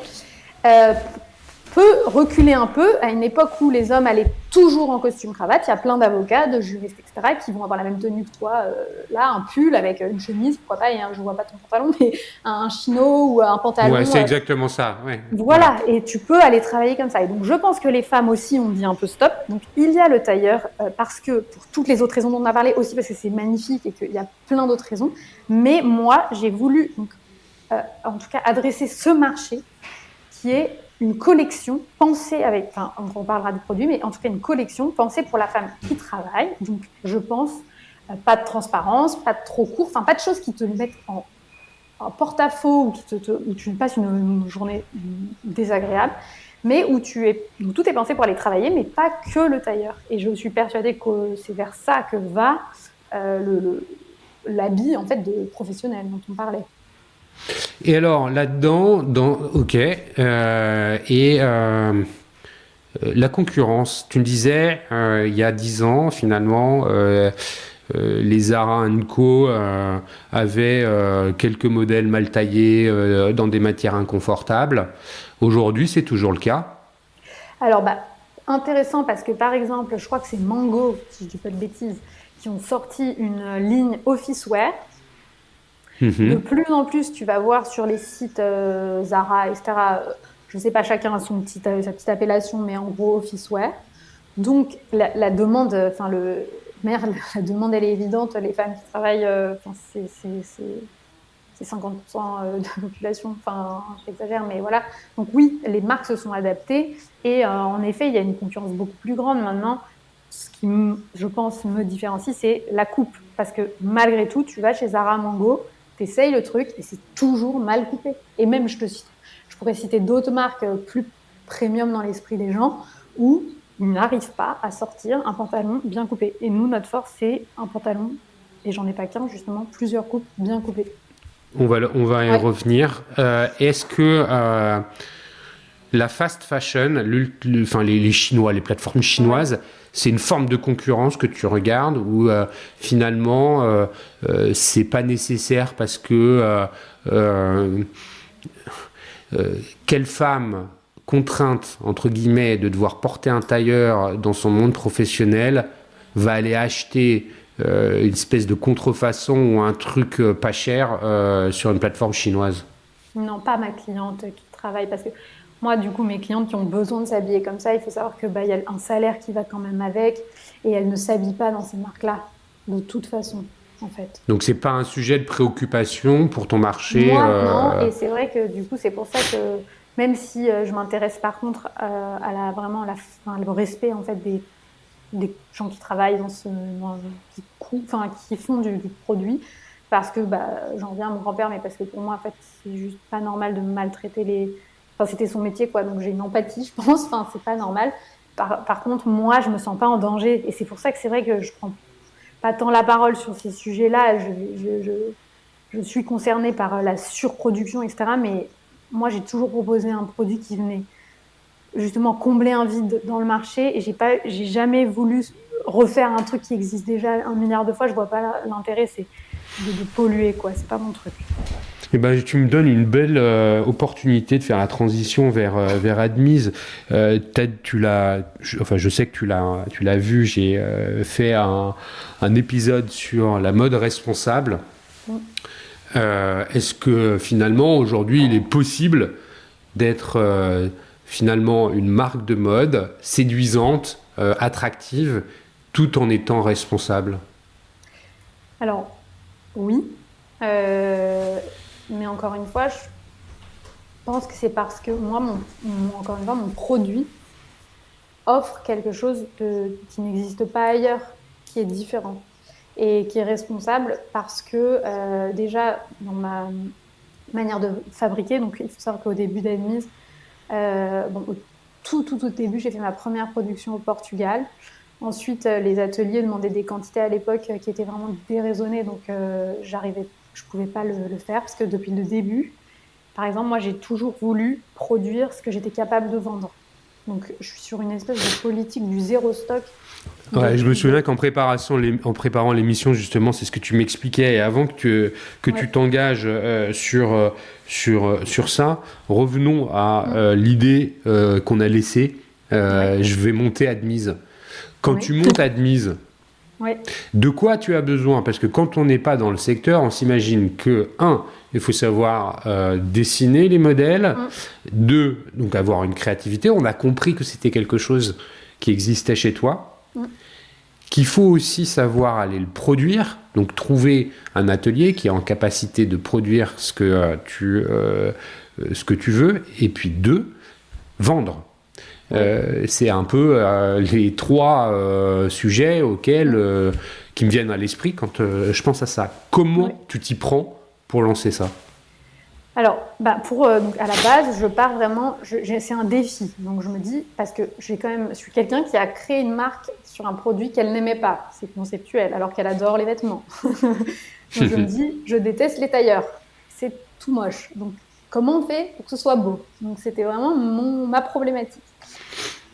peut reculer un peu à une époque où les hommes allaient toujours en costume cravate. Il y a plein d'avocats, de juristes, etc., qui vont avoir la même tenue que toi, là, un pull avec une chemise, pourquoi pas, je vois pas ton pantalon, mais un chino ou un pantalon. Ouais, c'est exactement ça. Ouais. Voilà, et tu peux aller travailler comme ça. Et donc, je pense que les femmes aussi ont dit un peu stop. Donc, il y a le tailleur, parce que, pour toutes les autres raisons dont on a parlé, aussi parce que c'est magnifique et qu'il y a plein d'autres raisons. Mais moi, j'ai voulu, donc, en tout cas, adresser ce marché qui est une collection pensée avec, on parlera des produits, mais en tout cas une collection pensée pour la femme qui travaille. Donc, je pense pas de transparence, pas de trop court, enfin pas de choses qui te mettent en porte-à-faux où tu passes une journée désagréable, mais où tout est pensé pour aller travailler, mais pas que le tailleur. Et je suis persuadée que c'est vers ça que va l'habit en fait de professionnel dont on parlait. Et alors là-dedans, la concurrence, tu me disais, il y a 10 ans, finalement, les Zara Co avaient quelques modèles mal taillés dans des matières inconfortables. Aujourd'hui, c'est toujours le cas? Alors, intéressant parce que, par exemple, je crois que c'est Mango, si je dis pas de bêtises, qui ont sorti une ligne office wear. De plus en plus, tu vas voir sur les sites Zara, etc. Je ne sais pas, chacun a sa petite appellation, mais en gros, office wear. Donc, la demande, la demande, elle est évidente. Les femmes qui travaillent, c'est 50% de la population. Enfin, j'exagère, mais voilà. Donc oui, les marques se sont adaptées. Et en effet, il y a une concurrence beaucoup plus grande maintenant. Ce qui, je pense, me différencie, c'est la coupe. Parce que malgré tout, tu vas chez Zara, Mango, t'essayes le truc et c'est toujours mal coupé. Et même, je pourrais citer d'autres marques plus premium dans l'esprit des gens où ils n'arrivent pas à sortir un pantalon bien coupé. Et nous, notre force, c'est un pantalon, et j'en ai pas qu'un, justement, plusieurs coupes bien coupées. On va y revenir. Est-ce que la fast fashion, les Chinois, les plateformes chinoises, c'est une forme de concurrence que tu regardes ou finalement c'est pas nécessaire parce que quelle femme contrainte entre guillemets de devoir porter un tailleur dans son monde professionnel va aller acheter une espèce de contrefaçon ou un truc pas cher sur une plateforme chinoise? Non, pas ma cliente qui travaille parce que moi, du coup, mes clientes qui ont besoin de s'habiller comme ça, il faut savoir que y a un salaire qui va quand même avec et elles ne s'habillent pas dans ces marques-là de toute façon, en fait. Donc c'est pas un sujet de préoccupation pour ton marché? Moi, non, et c'est vrai que du coup, c'est pour ça que même si je m'intéresse par contre le respect en fait des gens qui travaillent qui font du produit, parce que j'en viens à mon grand-père, mais parce que pour moi, en fait, c'est juste pas normal de maltraiter c'était son métier, quoi, donc j'ai une empathie, je pense, c'est pas normal. Par contre, moi, je me sens pas en danger, et c'est pour ça que c'est vrai que je prends pas tant la parole sur ces sujets-là. Je suis concernée par la surproduction, etc., mais moi, j'ai toujours proposé un produit qui venait justement combler un vide dans le marché et j'ai jamais voulu refaire un truc qui existe déjà 1 milliard de fois. Je vois pas l'intérêt, c'est de polluer, quoi. C'est pas mon truc. Eh ben, tu me donnes une belle opportunité de faire la transition vers Admise. Je sais que tu l'as vu. J'ai fait un épisode sur la mode responsable. Est-ce que finalement aujourd'hui il est possible d'être finalement une marque de mode séduisante, attractive, tout en étant responsable? Alors, oui. Mais encore une fois, je pense que c'est parce que moi, mon produit offre quelque chose qui n'existe pas ailleurs, qui est différent et qui est responsable parce que déjà, dans ma manière de fabriquer, donc il faut savoir qu'au début d'Admise, tout au début, j'ai fait ma première production au Portugal. Ensuite, les ateliers demandaient des quantités à l'époque qui étaient vraiment déraisonnées, donc je pouvais pas le faire parce que depuis le début, par exemple, moi, j'ai toujours voulu produire ce que j'étais capable de vendre. Donc, je suis sur une espèce de politique du zéro stock. Ouais, je me souviens qu'en préparant l'émission, justement, c'est ce que tu m'expliquais. Et avant que tu t'engages sur ça, revenons à l'idée qu'on a laissée. Je vais monter Admise. Quand tu montes Admise, de quoi tu as besoin? Parce que quand on n'est pas dans le secteur, on s'imagine que, il faut savoir dessiner les modèles. 2, donc avoir une créativité. On a compris que c'était quelque chose qui existait chez toi. Qu'il faut aussi savoir aller le produire, donc trouver un atelier qui est en capacité de produire ce que tu veux, et puis 2, vendre. C'est un peu les trois sujets auxquels qui me viennent à l'esprit quand je pense à ça. Comment tu t'y prends pour lancer ça? Alors, donc à la base, je pars vraiment, c'est un défi. Donc je me dis, parce que je suis quelqu'un qui a créé une marque sur un produit qu'elle n'aimait pas. C'est conceptuel, alors qu'elle adore les vêtements. Donc je me dis, je déteste les tailleurs. C'est tout moche. Donc comment on fait pour que ce soit beau? Donc c'était vraiment ma problématique.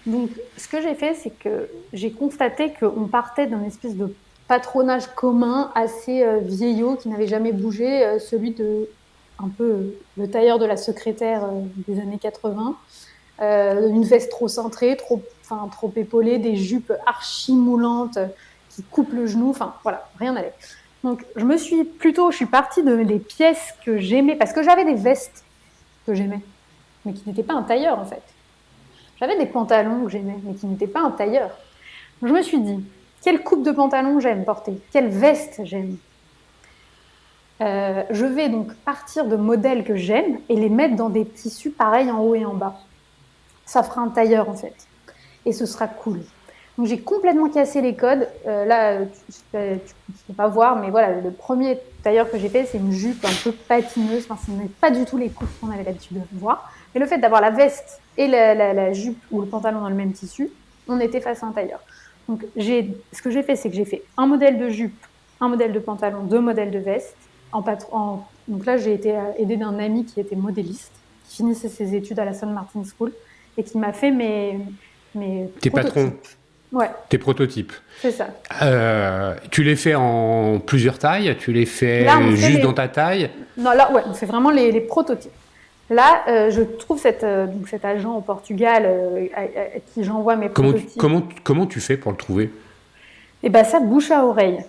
Donc ce que j'ai fait, c'est que j'ai constaté qu'on partait d'un espèce de patronage commun assez vieillot qui n'avait jamais bougé, celui de un peu le tailleur de la secrétaire des années 80, une veste trop cintrée, trop épaulée, des jupes archi moulantes qui coupent le genou, enfin voilà, rien n'allait. Donc je suis partie des pièces que j'aimais, parce que j'avais des vestes que j'aimais, mais qui n'étaient pas un tailleur en fait. J'avais des pantalons que j'aimais, mais qui n'étaient pas un tailleur. Donc je me suis dit, quelle coupe de pantalon j'aime porter? Quelle veste j'aime? Je vais donc partir de modèles que j'aime et les mettre dans des tissus pareils en haut et en bas. Ça fera un tailleur en fait. Et ce sera cool. Donc j'ai complètement cassé les codes. Là, tu ne peux pas voir, mais voilà, le premier tailleur que j'ai fait, c'est une jupe un peu patineuse. Enfin, ce n'est pas du tout les coupes qu'on avait l'habitude de voir. Mais le fait d'avoir la veste et la jupe ou le pantalon dans le même tissu, on était face à un tailleur. Donc ce que j'ai fait, c'est que j'ai fait un modèle de jupe, un modèle de pantalon, 2 modèles de veste. Donc là, j'ai été aidée d'un ami qui était modéliste, qui finissait ses études à la St. Martin's School et qui m'a fait mes Tes prototypes. patrons. Ouais. Tes prototypes. C'est ça. Tu les fais en plusieurs tailles? Tu les fais juste dans ta taille? Non, là, ouais, on fait vraiment les prototypes. Là, je trouve cet agent au Portugal à qui j'envoie mes prototypes. Comment tu fais pour le trouver? Et ben ça, bouche à oreille.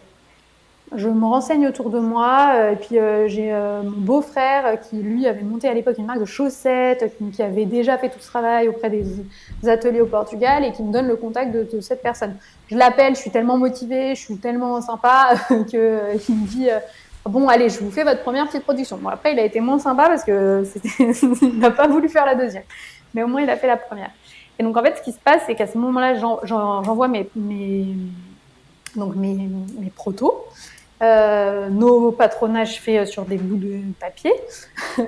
Je me renseigne autour de moi, et puis j'ai mon beau-frère qui, lui, avait monté à l'époque une marque de chaussettes, qui avait déjà fait tout ce travail auprès des ateliers au Portugal et qui me donne le contact de cette personne. Je l'appelle, je suis tellement motivée, je suis tellement sympa qu'il me dit bon, allez, je vous fais votre première petite production. Bon, après, il a été moins sympa parce que il n'a pas voulu faire la deuxième. Mais au moins, il a fait la première. Et donc, en fait, ce qui se passe, c'est qu'à ce moment-là, j'envoie mes protos. Nos patronages faits sur des bouts de papier.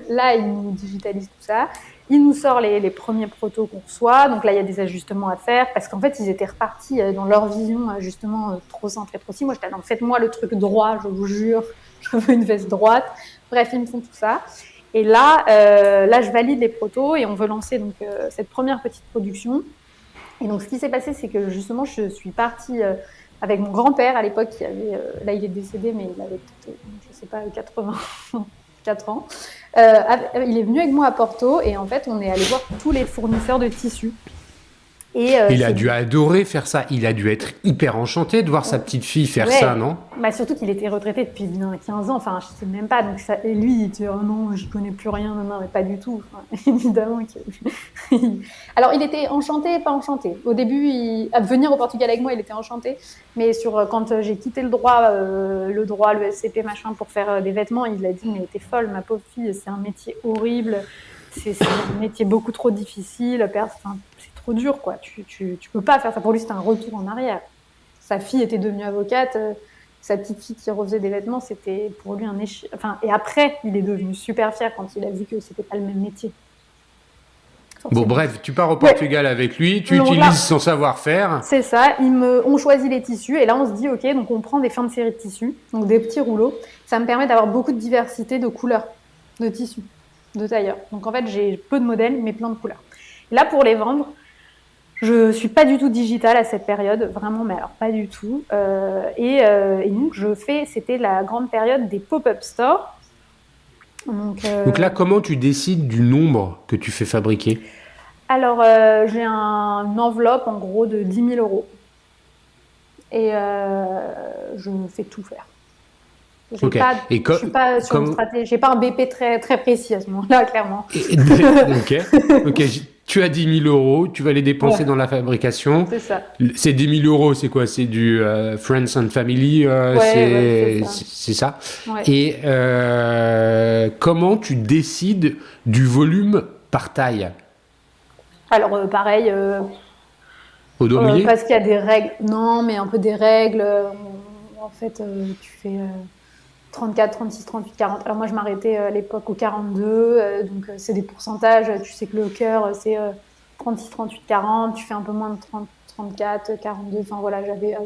Là, il nous digitalise tout ça. Il nous sort les premiers protos qu'on reçoit. Donc là, il y a des ajustements à faire parce qu'en fait, ils étaient repartis dans leur vision justement trop centrée, trop si. Moi, j'étais donc faites-moi le truc droit, je vous jure, je veux une veste droite. Bref, ils me font tout ça. Et là, je valide les protos et on veut lancer donc cette première petite production. Et donc, ce qui s'est passé, c'est que justement, je suis partie avec mon grand-père à l'époque, qui avait, là il est décédé, mais il avait peut-être, je sais pas, 84 ans. Il est venu avec moi à Porto et en fait, on est allé voir tous les fournisseurs de tissus. Et, il a dû adorer faire ça. Il a dû être hyper enchanté de voir sa petite fille faire ça, non? Bah surtout qu'il était retraité depuis 15 ans. Enfin, je sais même pas. Donc ça, et lui, il dit oh non, j'y connais plus rien. Non, mais pas du tout. Enfin, évidemment. Alors, il était enchanté, pas enchanté. Au début, à venir au Portugal avec moi, il était enchanté. Mais quand j'ai quitté le droit, le SCP machin pour faire des vêtements, il a dit mais t'es folle, ma pauvre fille. C'est un métier horrible. C'est un métier beaucoup trop difficile. C'est trop dur, quoi. Tu peux pas faire ça. Pour lui, c'était un retour en arrière. Sa fille était devenue avocate. Sa petite fille qui refaisait des vêtements, c'était pour lui un échec. Enfin, et après, il est devenu super fier quand il a vu que c'était pas le même métier. Bon, bref, tu pars au Portugal avec lui, tu utilises son savoir-faire. C'est ça. On choisit les tissus et là, on se dit, ok, donc on prend des fins de série de tissus, donc des petits rouleaux. Ça me permet d'avoir beaucoup de diversité de couleurs, de tissus, de tailleurs. Donc en fait, j'ai peu de modèles, mais plein de couleurs. Et là, pour les vendre, je suis pas du tout digitale à cette période, vraiment, mais alors pas du tout. Et donc c'était la grande période des pop-up stores. Donc là, comment tu décides du nombre que tu fais fabriquer? Alors, j'ai une enveloppe en gros de 10 000 euros et je fais tout faire. Je suis pas sur une stratégie, j'ai pas un BP très, très précis à ce moment-là, clairement. Ok. Tu as 10 000 euros, tu vas les dépenser dans la fabrication. C'est ça. Ces 10 000 euros, c'est quoi? C'est du Friends and Family, c'est ça. Ouais. Et comment tu décides du volume par taille? Alors pareil, Au dos mouillé? parce qu'il y a des règles. Non, mais un peu des règles. En fait, tu fais 34, 36, 38, 40. Alors moi, je m'arrêtais à l'époque au 42. Donc c'est des pourcentages. Tu sais que le cœur, c'est 36, 38, 40. Tu fais un peu moins de 30, 34, 42. Enfin voilà,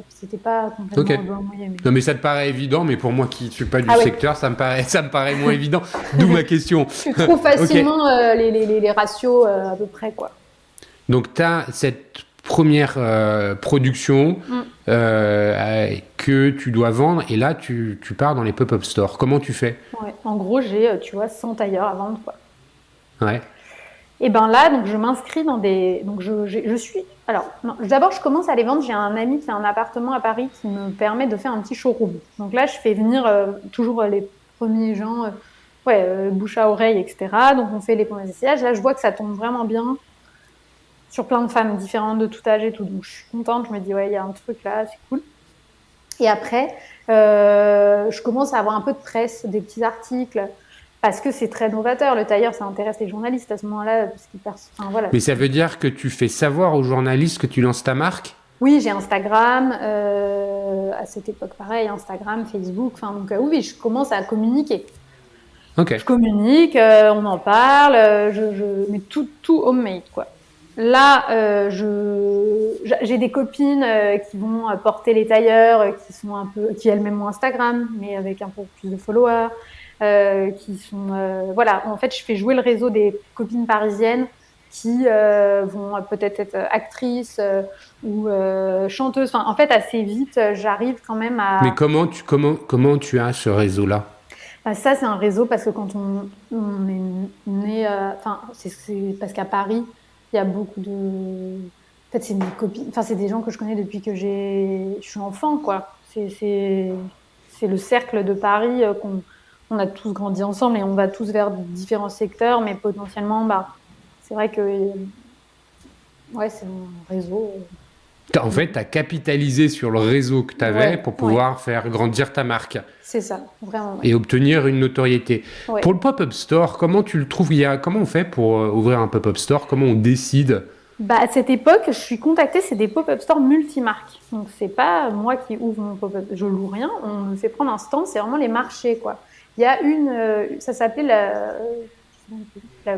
c'était pas complètement Ok. au doigt mouillé. Mais... Non, mais ça te paraît évident, mais pour moi qui ne suis pas du Ah ouais. secteur, ça me paraît moins évident. D'où ma question. Tu trouves facilement les ratios à peu près, quoi. Donc, tu as cette première production que tu dois vendre, et là, tu pars dans les pop-up stores. Comment tu fais? Ouais. En gros, j'ai, tu vois, 100 tailleurs à vendre, quoi. Ouais. Et ben là, donc je m'inscris dans des. Donc je suis. Alors, non, d'abord, je commence à les vendre. J'ai un ami qui a un appartement à Paris qui me permet de faire un petit showroom. Donc là, je fais venir toujours les premiers gens, bouche à oreille, etc. Donc on fait les premiers essayages. Là, je vois que ça tombe vraiment bien sur plein de femmes différentes de tout âge et tout. Donc je suis contente. Je me dis, ouais, il y a un truc là, c'est cool. Et après, je commence à avoir un peu de presse, des petits articles. Parce que c'est très novateur. Le tailleur, ça intéresse les journalistes à ce moment-là. Parce qu'ils enfin, voilà. Mais ça veut dire que tu fais savoir aux journalistes que tu lances ta marque? Oui, j'ai Instagram. À cette époque, pareil, Instagram, Facebook. Enfin, donc, oui, je commence à communiquer. Ok. Je communique, on en parle. Mais tout homemade, quoi. Là, j'ai des copines qui vont porter les tailleurs, qui elles-mêmes ont Instagram, mais avec un peu plus de followers. Qui sont voilà, en fait je fais jouer le réseau des copines parisiennes qui vont peut-être être actrices ou chanteuses. Enfin, en fait assez vite j'arrive quand même à... Mais comment tu as ce réseau-là? Ça c'est un réseau parce que quand on est né, enfin c'est parce qu'à Paris il y a beaucoup de... En fait c'est mes copines, enfin c'est des gens que je connais depuis que je suis enfant, quoi. C'est le cercle de Paris on a tous grandi ensemble et on va tous vers différents secteurs, mais potentiellement, c'est vrai que c'est un réseau. En fait, tu as capitalisé sur le réseau que tu avais pour pouvoir faire grandir ta marque. C'est ça, vraiment. Et obtenir une notoriété. Ouais. Pour le pop-up store, comment tu le trouves? Comment on fait pour ouvrir un pop-up store? Comment on décide? À cette époque, je suis contactée, c'est des pop-up stores multimarques. Donc, c'est pas moi qui ouvre mon pop-up. Je loue rien, on me fait prendre un stand, c'est vraiment les marchés, quoi. Il y a ça s'appelait je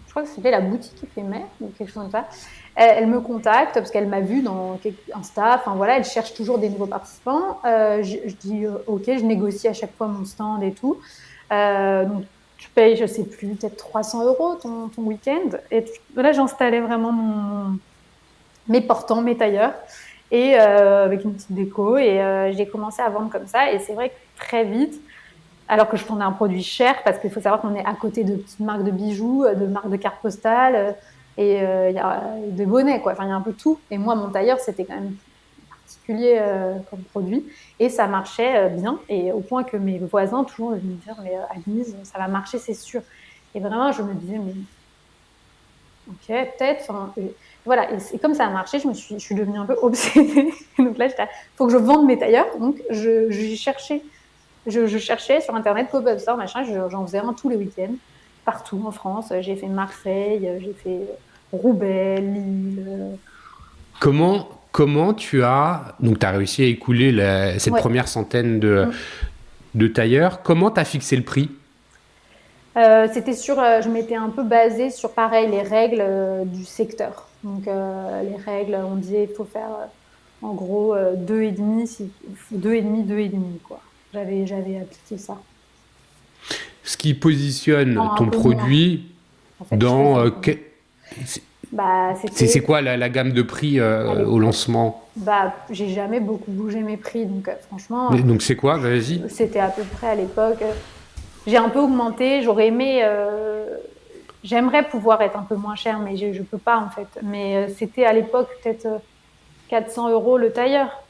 crois que c'était la boutique éphémère ou quelque chose comme ça. Elle me contacte parce qu'elle m'a vue dans Insta. Enfin voilà, elle cherche toujours des nouveaux participants. Je dis ok, je négocie à chaque fois mon stand et tout. Donc tu payes, je sais plus, peut-être 300 € ton week-end. Et là, j'installais vraiment mes portants, mes tailleurs, et avec une petite déco. Et j'ai commencé à vendre comme ça. Et c'est vrai que très vite, alors que je vendais un produit cher, parce qu'il faut savoir qu'on est à côté de petites marques de bijoux, de marques de cartes postales, et il y a des bonnets, quoi. Enfin, il y a un peu tout. Et moi, mon tailleur, c'était quand même particulier comme produit, et ça marchait bien. Et au point que mes voisins toujours me disaient, mais Agnès, ça va marcher, c'est sûr. Et vraiment, je me disais, mais ok, peut-être. Enfin, voilà. Et comme ça a marché, je suis devenue un peu obsédée. Donc là, faut que je vende mes tailleurs. Donc je cherchais sur Internet pop-up store, machin, j'en faisais un tous les week-ends, partout en France. J'ai fait Marseille, j'ai fait Roubaix, Lille. Comment tu as... Donc, tu as réussi à écouler cette première centaine de tailleurs. Comment tu as fixé le prix? C'était je m'étais un peu basée sur, pareil, les règles du secteur. Donc, les règles, on disait il faut faire en gros 2,5, 2,5, quoi. J'avais appliqué ça. Ce qui positionne ton produit en fait, dans... c'est quoi la gamme de prix au lancement? J'ai jamais beaucoup bougé mes prix, donc franchement... Donc c'est quoi? Vas-y. C'était à peu près à l'époque... j'ai un peu augmenté, j'aurais aimé... j'aimerais pouvoir être un peu moins cher, mais je peux pas, en fait. Mais c'était à l'époque peut-être 400 € le tailleur.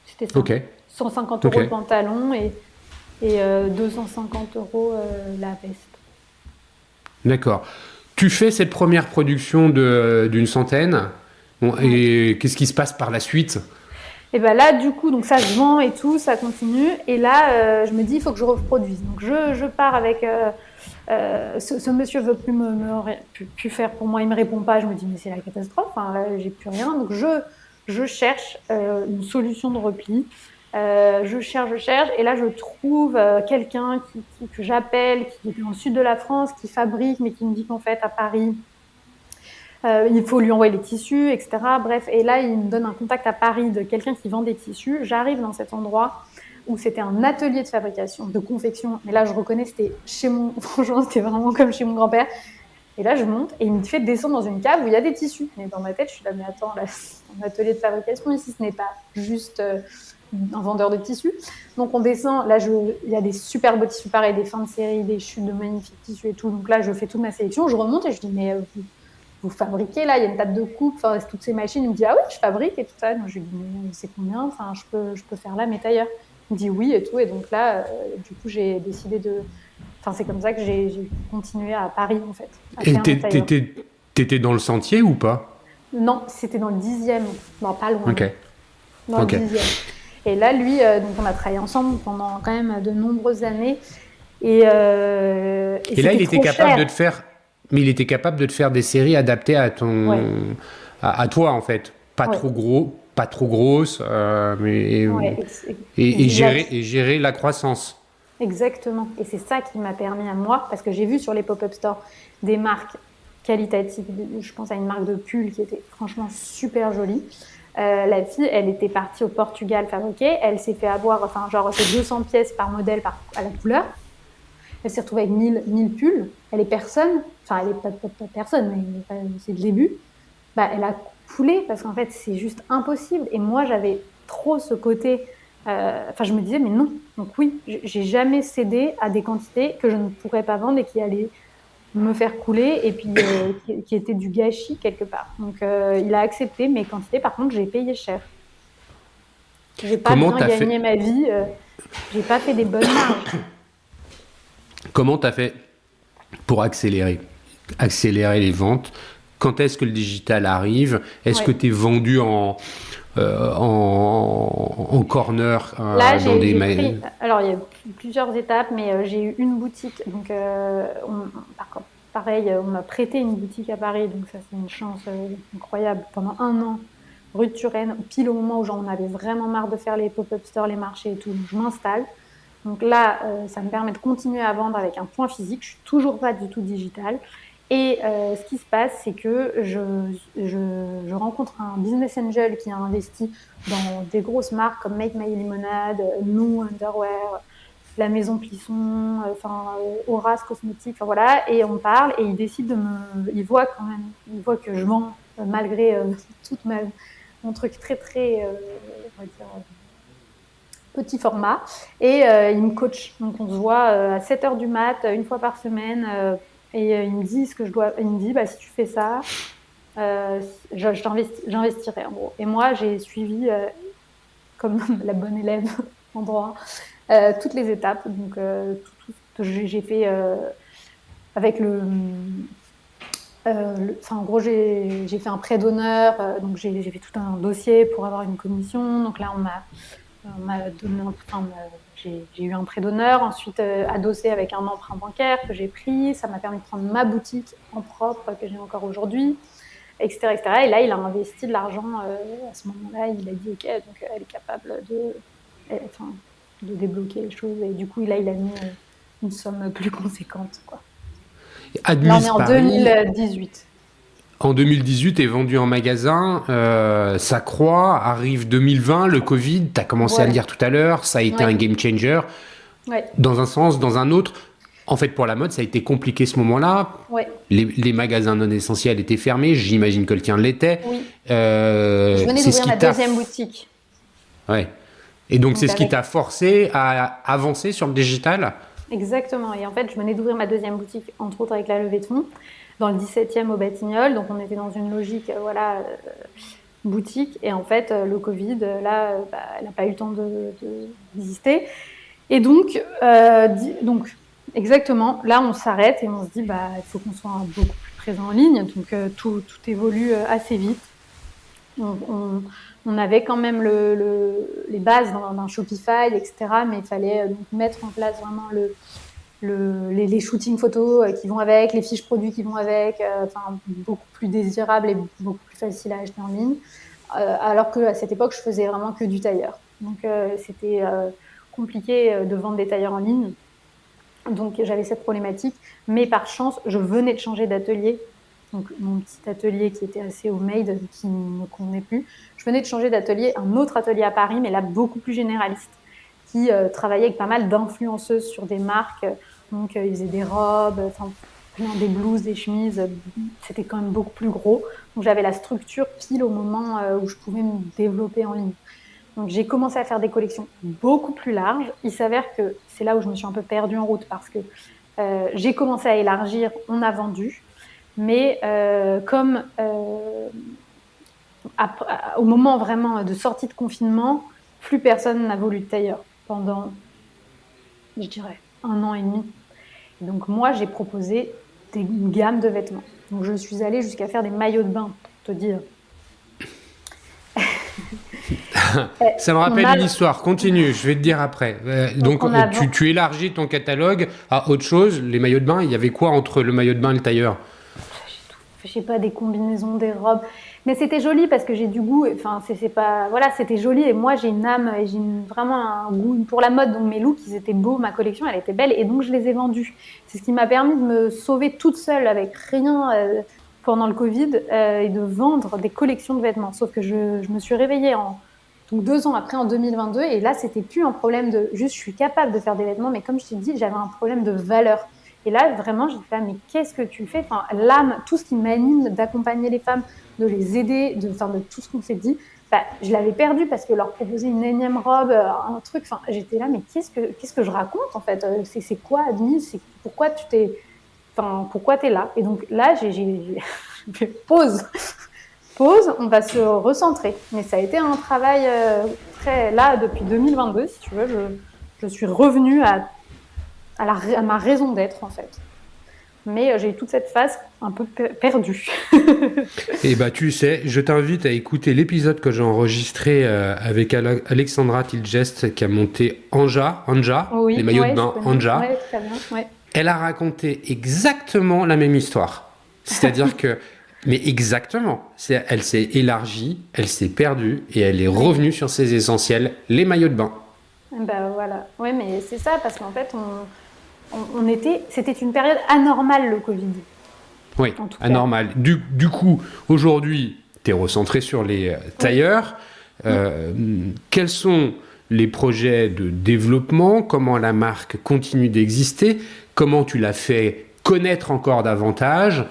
C'était ça. Ok. 150 € le pantalon et 250 € la veste. D'accord. Tu fais cette première production d'une centaine. Bon, et qu'est-ce qui se passe par la suite? Et ben là, du coup, donc ça se vend et tout, ça continue. Et là, je me dis, il faut que je reproduise. Donc je pars avec ce monsieur veut plus faire pour moi, il me répond pas. Je me dis mais c'est la catastrophe. Enfin, là, j'ai plus rien. Donc je cherche une solution de repli. Je cherche, et là je trouve quelqu'un que j'appelle, qui est dans le sud de la France, qui fabrique, mais qui me dit qu'en fait à Paris, il faut lui envoyer les tissus, etc. Bref, et là il me donne un contact à Paris de quelqu'un qui vend des tissus. J'arrive dans cet endroit où c'était un atelier de fabrication, de confection. Mais là je reconnais, c'était franchement c'était vraiment comme chez mon grand-père. Et là je monte et il me fait descendre dans une cave où il y a des tissus. Mais dans ma tête je suis là, mais attends, là c'est un atelier de fabrication ici, ce n'est pas juste un vendeur de tissus. Donc on descend, là il y a des super beaux tissus pareils, des fins de série, des chutes de magnifiques tissus et tout. Donc là je fais toute ma sélection, je remonte et je dis mais vous fabriquez là, il y a une table de coupe, enfin toutes ces machines. Il me dit ah oui je fabrique et tout ça. Donc je lui dis mais c'est combien, enfin je peux faire là mais tailleurs. Il me dit oui et tout, et donc là du coup j'ai décidé c'est comme ça que j'ai continué à Paris en fait. Et t'étais dans le Sentier ou pas? Non, c'était dans le 10e, non pas loin. Ok. Dans le 10e. Et là, lui, donc on a travaillé ensemble pendant quand même de nombreuses années. Et là, il était capable de te faire, mais il était capable de te faire des séries adaptées à à toi en fait, pas trop gros, pas trop grosse, et gérer la croissance. Exactement. Et c'est ça qui m'a permis à moi, parce que j'ai vu sur les pop-up stores des marques qualitatives. Je pense à une marque de pull qui était franchement super jolie. La fille, elle était partie au Portugal fabriquer. Elle s'est fait avoir, c'est 200 pièces par modèle à la couleur. Elle s'est retrouvée avec 1000 pulls. Elle est personne. Enfin, elle est pas personne, mais c'est le début. Elle a coulé parce qu'en fait, c'est juste impossible. Et moi, j'avais trop ce côté. Je me disais, mais non. Donc oui, j'ai jamais cédé à des quantités que je ne pourrais pas vendre et qui allaient me faire couler, et puis qui était du gâchis quelque part. Donc il a accepté mes quantités. Par contre, j'ai payé cher. J'ai pas bien gagné ma vie. J'ai pas fait des bonnes marges. Comment t'as fait pour accélérer les ventes? Quand est-ce que le digital arrive? Est-ce que tu es vendu en corner Là, dans des magasins? Alors, il y a plusieurs étapes, mais j'ai eu une boutique. Donc, pareil, on m'a prêté une boutique à Paris. Donc, ça, c'est une chance incroyable. Pendant 1 an, rue de Turenne, pile au moment où j'en avais vraiment marre de faire les pop-up stores, les marchés et tout. Donc, je m'installe. Donc là, ça me permet de continuer à vendre avec un point physique. Je suis toujours pas du tout digital. Et ce qui se passe, c'est que je rencontre un business angel qui a investi dans des grosses marques comme Make My Lemonade, No Underwear, La Maison Plisson, Horace Cosmétiques, voilà. Et on parle et il décide il voit que je vends malgré mon truc très très, on va dire, petit format, et il me coach. Donc on se voit à 7h du mat, une fois par semaine, et il me dit il me dit si tu fais ça, j'investirai en gros. Et moi j'ai suivi comme la bonne élève en droit toutes les étapes. Donc j'ai fait avec en gros j'ai fait un prêt d'honneur, donc j'ai fait tout un dossier pour avoir une commission. Donc là on m'a donné j'ai eu un prêt d'honneur, ensuite adossé avec un emprunt bancaire que j'ai pris. Ça m'a permis de prendre ma boutique en propre que j'ai encore aujourd'hui, etc., etc. Et là, il a investi de l'argent à ce moment-là. Il a dit OK, donc elle est capable de débloquer les choses. Et du coup, là, il a mis une somme plus conséquente, quoi. Là, on est en 2018. En 2018, est vendu en magasin, ça croît, arrive 2020, le Covid, tu as commencé à le dire tout à l'heure, ça a été un game changer. Ouais. Dans un sens, dans un autre. En fait, pour la mode, ça a été compliqué ce moment-là. Ouais. Les magasins non essentiels étaient fermés, j'imagine que le tien l'était. Oui. Je venais d'ouvrir ma deuxième boutique. Ouais. Et donc c'est ce qui t'a forcé à avancer sur le digital? Exactement. Et en fait, je venais d'ouvrir ma deuxième boutique, entre autres avec la levée de fonds, dans le 17e au Batignolles. Donc on était dans une logique boutique, et en fait le Covid elle n'a pas eu le temps d'exister, et donc exactement là on s'arrête et on se dit il faut qu'on soit beaucoup plus présent en ligne. Donc tout évolue assez vite. On avait quand même les bases d'un Shopify, etc. Mais il fallait donc mettre en place vraiment les shootings photos qui vont avec, les fiches produits qui vont avec, beaucoup plus désirables et beaucoup plus faciles à acheter en ligne. Alors qu'à cette époque, je faisais vraiment que du tailleur. Donc, c'était compliqué de vendre des tailleurs en ligne. Donc, j'avais cette problématique. Mais par chance, je venais de changer d'atelier. Donc, mon petit atelier qui était assez homemade, qui ne me convenait plus. Je venais de changer d'atelier, un autre atelier à Paris, mais là, beaucoup plus généraliste, qui travaillait avec pas mal d'influenceuses sur des marques. Donc, ils faisaient des robes, des blouses, des chemises. C'était quand même beaucoup plus gros. Donc, j'avais la structure pile au moment où je pouvais me développer en ligne. Donc, j'ai commencé à faire des collections beaucoup plus larges. Il s'avère que c'est là où je me suis un peu perdue en route parce que j'ai commencé à élargir, on a vendu. Mais au moment vraiment de sortie de confinement, plus personne n'a voulu de tailleur pendant, je dirais, 1 an et demi. Et donc, moi, j'ai proposé une gamme de vêtements. Donc, je suis allée jusqu'à faire des maillots de bain, pour te dire. Ça me rappelle une histoire. Continue, je vais te dire après. Donc tu élargis ton catalogue à autre chose. Les maillots de bain, il y avait quoi entre le maillot de bain et le tailleur? Je sais pas, des combinaisons, des robes. Mais c'était joli parce que j'ai du goût. Enfin, c'est pas... Voilà, c'était joli. Et moi, j'ai une âme et vraiment un goût pour la mode. Donc, mes looks, ils étaient beaux. Ma collection, elle était belle. Et donc, je les ai vendus. C'est ce qui m'a permis de me sauver toute seule avec rien pendant le Covid et de vendre des collections de vêtements. Sauf que je me suis réveillée donc 2 ans après, en 2022. Et là, c'était plus un problème de juste, je suis capable de faire des vêtements. Mais comme je t'ai dit, j'avais un problème de valeur. Et là, vraiment, j'ai dit, mais qu'est-ce que tu fais? Enfin, l'âme, tout ce qui m'anime d'accompagner les femmes, de les aider, de tout ce qu'on s'est dit, je l'avais perdu parce que leur proposer une énième robe, un truc, j'étais là, mais qu'est-ce que je raconte en fait? C'est quoi, Admise? Pourquoi pourquoi t'es là? Et donc là, j'ai pause, on va se recentrer. Mais ça a été un travail là, depuis 2022, si tu veux, je suis revenue à ma raison d'être en fait. Mais j'ai eu toute cette phase un peu perdue. Et tu sais, je t'invite à écouter l'épisode que j'ai enregistré avec Alexandra Tilgest qui a monté Anja, les maillots de bain Anja. Ouais, très bien, ouais. Elle a raconté exactement la même histoire. C'est-à-dire que, mais exactement, elle s'est élargie, elle s'est perdue et elle est revenue sur ses essentiels, les maillots de bain. Voilà, ouais, mais c'est ça parce qu'en fait, c'était une période anormale, le Covid. Oui, anormale. Du coup, aujourd'hui, tu es recentré sur les tailleurs. Quels sont les projets de développement? Comment la marque continue d'exister? Comment tu l'as fait connaître encore davantage?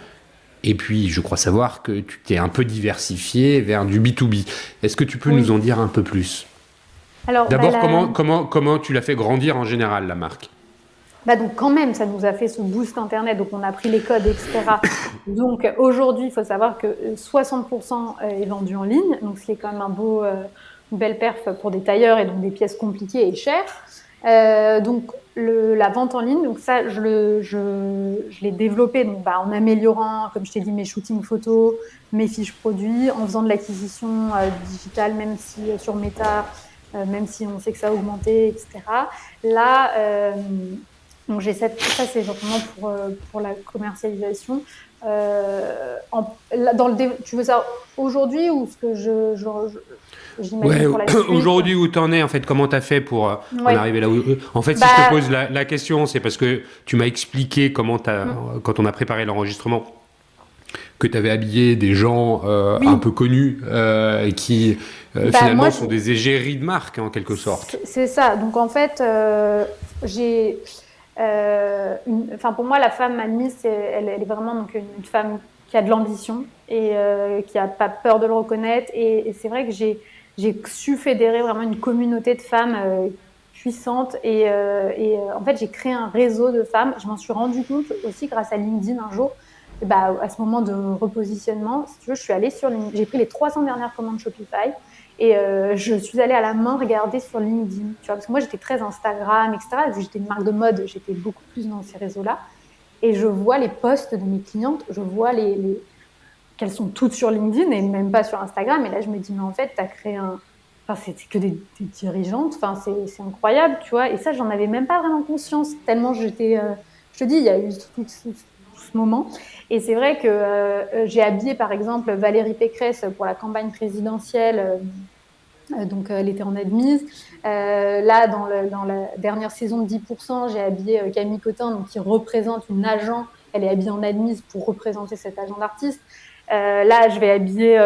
Et puis, je crois savoir que tu t'es un peu diversifié vers du B2B. Est-ce que tu peux nous en dire un peu plus? Alors, d'abord, comment tu l'as fait grandir en général, la marque? Donc quand même, ça nous a fait ce boost Internet, donc on a pris les codes, etc. Donc aujourd'hui, il faut savoir que 60% est vendu en ligne, donc ce qui est quand même une belle perf pour des tailleurs et donc des pièces compliquées et chères. Donc la vente en ligne, donc ça, je l'ai développé donc, en améliorant, comme je t'ai dit, mes shootings photos, mes fiches produits, en faisant de l'acquisition digitale, même si sur Meta, même si on sait que ça a augmenté, etc. Là, donc j'ai ça, c'est vraiment pour la commercialisation. Tu veux ça aujourd'hui ou ce que j'imagine pour la suite? Aujourd'hui, où tu en es, en fait, comment tu as fait pour en arriver là où... En fait, si je te pose la question, c'est parce que tu m'as expliqué comment quand on a préparé l'enregistrement, que tu avais habillé des gens un peu connus qui finalement sont des égéries de marque en quelque sorte. C'est ça. Donc en fait, pour moi, la femme admise, elle est vraiment donc une femme qui a de l'ambition et qui n'a pas peur de le reconnaître. Et c'est vrai que j'ai su fédérer vraiment une communauté de femmes puissantes. Et en fait, j'ai créé un réseau de femmes. Je m'en suis rendu compte aussi grâce à LinkedIn un jour. À ce moment de repositionnement, si tu veux, je suis allée sur LinkedIn. J'ai pris les 300 dernières commandes Shopify. Et je suis allée à la main regarder sur LinkedIn, tu vois, parce que moi j'étais très Instagram, etc. Vu que j'étais une marque de mode, j'étais beaucoup plus dans ces réseaux-là. Et je vois les posts de mes clientes, je vois qu'elles sont toutes sur LinkedIn et même pas sur Instagram. Et là, je me dis, mais en fait, t'as créé Enfin, c'est que des dirigeantes. Enfin, c'est incroyable, tu vois. Et ça, j'en avais même pas vraiment conscience, tellement j'étais... je te dis, il y a eu tout ce moment. Et c'est vrai que j'ai habillé, par exemple, Valérie Pécresse pour la campagne présidentielle. Donc, elle était en admise. Là, dans la dernière saison de 10%, j'ai habillé Camille Cotin, donc, qui représente une agent. Elle est habillée en admise pour représenter cet agent d'artiste. Là, je vais habiller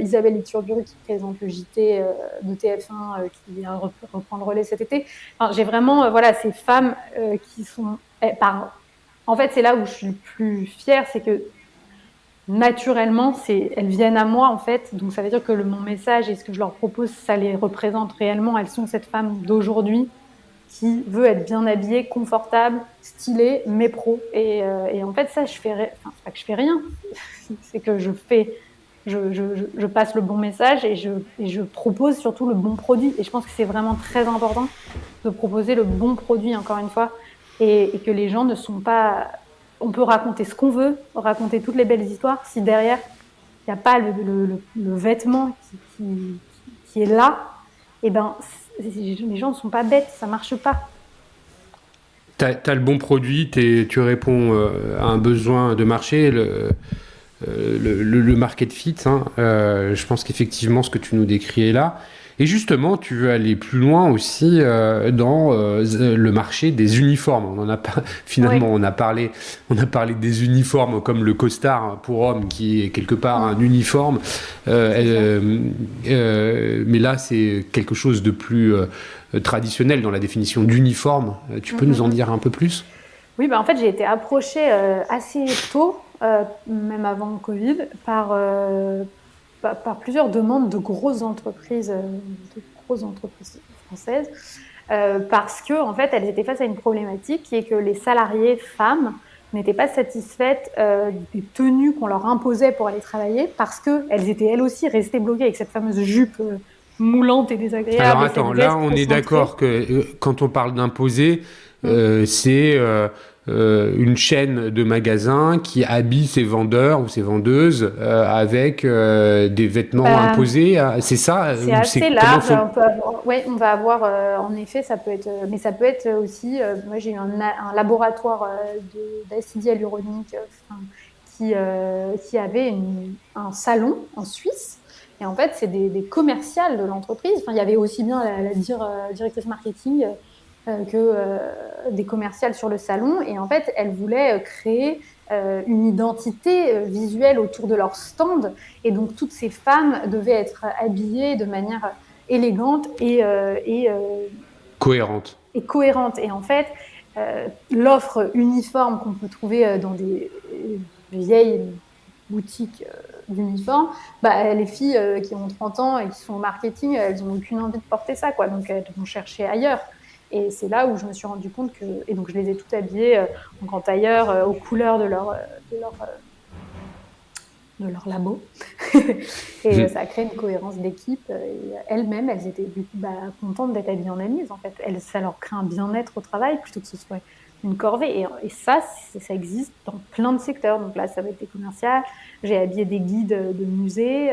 Isabelle Iturburu qui présente le JT de TF1 qui reprend le relais cet été. Enfin, j'ai vraiment voilà, ces femmes qui sont... En fait, c'est là où je suis le plus fière, c'est que naturellement, elles viennent à moi en fait. Donc ça veut dire que mon message et ce que je leur propose, ça les représente réellement. Elles sont cette femme d'aujourd'hui qui veut être bien habillée, confortable, stylée, mais pro. Et en fait, ça, c'est pas que je fais rien, c'est que je passe le bon message et je propose surtout le bon produit. Et je pense que c'est vraiment très important de proposer le bon produit, encore une fois, et que les gens ne sont pas... On peut raconter ce qu'on veut, raconter toutes les belles histoires, si derrière, il n'y a pas le vêtement qui est là, et ben, les gens ne sont pas bêtes, ça ne marche pas. T'as le bon produit, tu réponds à un besoin de marché, le market fit. Hein. Je pense qu'effectivement, ce que tu nous décris est là. Et justement, tu veux aller plus loin aussi dans le marché des uniformes. On en a pas, finalement, oui. on a parlé des uniformes comme le costard pour hommes, qui est quelque part un uniforme. Mais là, c'est quelque chose de plus traditionnel dans la définition d'uniforme. Tu peux nous en dire un peu plus ? Oui, bah en fait, j'ai été approchée assez tôt, même avant le Covid, par plusieurs demandes de grosses entreprises françaises, parce que en fait, elles étaient face à une problématique qui est que les salariées femmes n'étaient pas satisfaites des tenues qu'on leur imposait pour aller travailler, parce qu'elles étaient elles aussi restées bloquées avec cette fameuse jupe moulante et désagréable. Alors attends, là on est d'accord que quand on parle d'imposer, c'est une chaîne de magasins qui habille ses vendeurs ou ses vendeuses avec des vêtements imposés. C'est ça ? C'est assez large. On va avoir, en effet, ça peut être, mais ça peut être aussi. Moi, j'ai eu un laboratoire d'acide hyaluronique qui avait un salon en Suisse. Et en fait, c'est des commerciales de l'entreprise. Enfin, il y avait aussi bien la directrice marketing que des commerciales sur le salon. Et en fait, elles voulaient créer une identité visuelle autour de leur stand. Et donc, toutes ces femmes devaient être habillées de manière élégante et cohérente. Et cohérente. Et en fait, l'offre uniforme qu'on peut trouver dans des vieilles boutiques d'uniformes, les filles qui ont 30 ans et qui sont au marketing, elles n'ont aucune envie de porter ça, quoi. Donc elles vont chercher ailleurs. Et c'est là où je me suis rendu compte que... Et donc je les ai toutes habillées en grand tailleur, aux couleurs de leur labo. Et ça a créé une cohérence d'équipe. Et elles-mêmes, elles étaient du coup contentes d'être habillées en admise, en fait. Ça leur crée un bien-être au travail plutôt que ce soit une corvée. Et ça existe dans plein de secteurs. Donc là, ça va être des commerciales. J'ai habillé des guides de musées.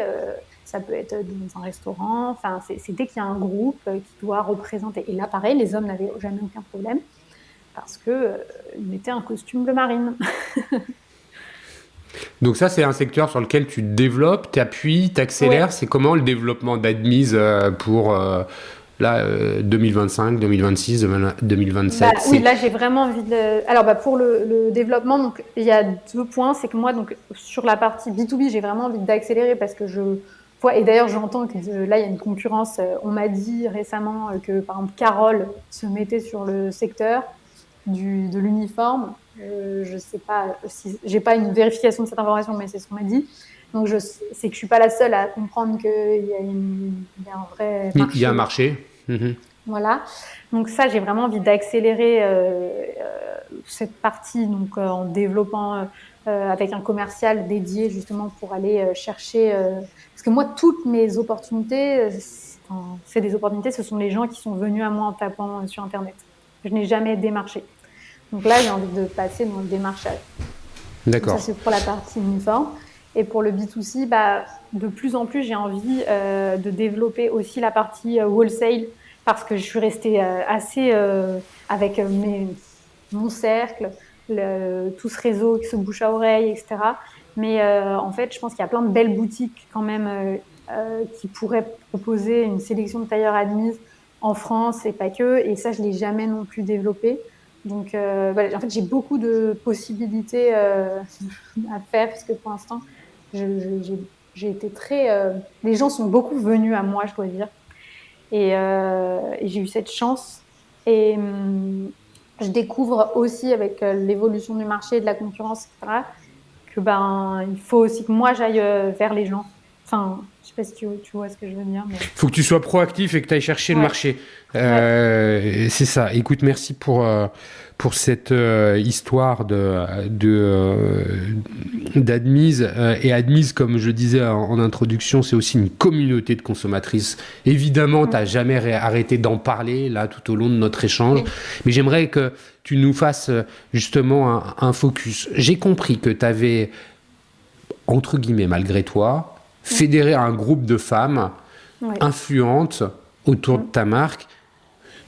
Ça peut être dans un restaurant. Enfin, c'est dès qu'il y a un groupe qui doit représenter. Et là, pareil, les hommes n'avaient jamais aucun problème parce qu'ils mettaient un costume bleu marine. Donc ça, c'est un secteur sur lequel tu développes, t'appuies, t'accélères. Oui. C'est comment le développement d'Admise pour 2025, 2026, 2027 Oui, là, j'ai vraiment envie de... Alors, pour le développement, donc, il y a 2 points. C'est que moi, donc, sur la partie B2B, j'ai vraiment envie d'accélérer parce que je vois... Et d'ailleurs, j'entends que là, il y a une concurrence. On m'a dit récemment que, par exemple, Carole se mettait sur le secteur de l'uniforme. Je ne sais pas si j'ai pas une vérification de cette information, mais c'est ce qu'on m'a dit. Donc c'est que je suis pas la seule à comprendre qu'il y a un vrai marché. Il y a un marché. Voilà. Donc ça, j'ai vraiment envie d'accélérer cette partie, donc en développant avec un commercial dédié justement pour aller chercher. Parce que moi, toutes mes opportunités, c'est des opportunités. Ce sont les gens qui sont venus à moi en tapant sur Internet. Je n'ai jamais démarché. Donc là, j'ai envie de passer dans le démarchage. D'accord. Donc ça, c'est pour la partie uniforme. Et pour le B2C, de plus en plus, j'ai envie de développer aussi la partie wholesale parce que je suis restée assez avec mon cercle, tout ce réseau qui se bouche à oreille, etc. Mais en fait, je pense qu'il y a plein de belles boutiques quand même qui pourraient proposer une sélection de tailleurs admises en France et pas que. Et ça, je l'ai jamais non plus développé. Donc, en fait, j'ai beaucoup de possibilités à faire parce que pour l'instant, j'ai été très. Les gens sont beaucoup venus à moi, je dois dire, et j'ai eu cette chance. Et je découvre aussi avec l'évolution du marché, de la concurrence, etc., que il faut aussi que moi j'aille vers les gens. Enfin, je sais pas si tu vois ce que je veux dire. Mais... Faut que tu sois proactif et que tu ailles chercher le marché. C'est ça. Écoute, merci pour cette histoire d'Admise. Et Admise, comme je disais en introduction, c'est aussi une communauté de consommatrices. Évidemment, tu n'as jamais arrêté d'en parler là tout au long de notre échange. Oui. Mais j'aimerais que tu nous fasses justement un focus. J'ai compris que tu avais, entre guillemets, malgré toi, fédérer un groupe de femmes influentes autour de ta marque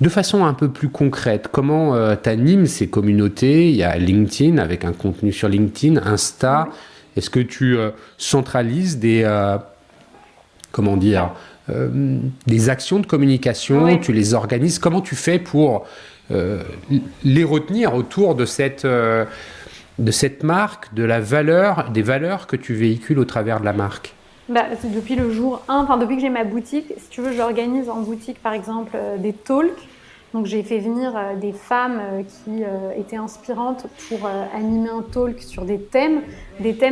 de façon un peu plus concrète. Comment tu animes ces communautés? Il y a LinkedIn avec un contenu sur LinkedIn, Insta. Est-ce que tu centralises des actions de communication? Tu les organises? Comment tu fais pour les retenir autour de cette marque, des valeurs que tu véhicules au travers de la marque? Depuis le jour 1, depuis que j'ai ma boutique, si tu veux, j'organise en boutique par exemple des talks. Donc j'ai fait venir des femmes qui étaient inspirantes pour animer un talk sur des thèmes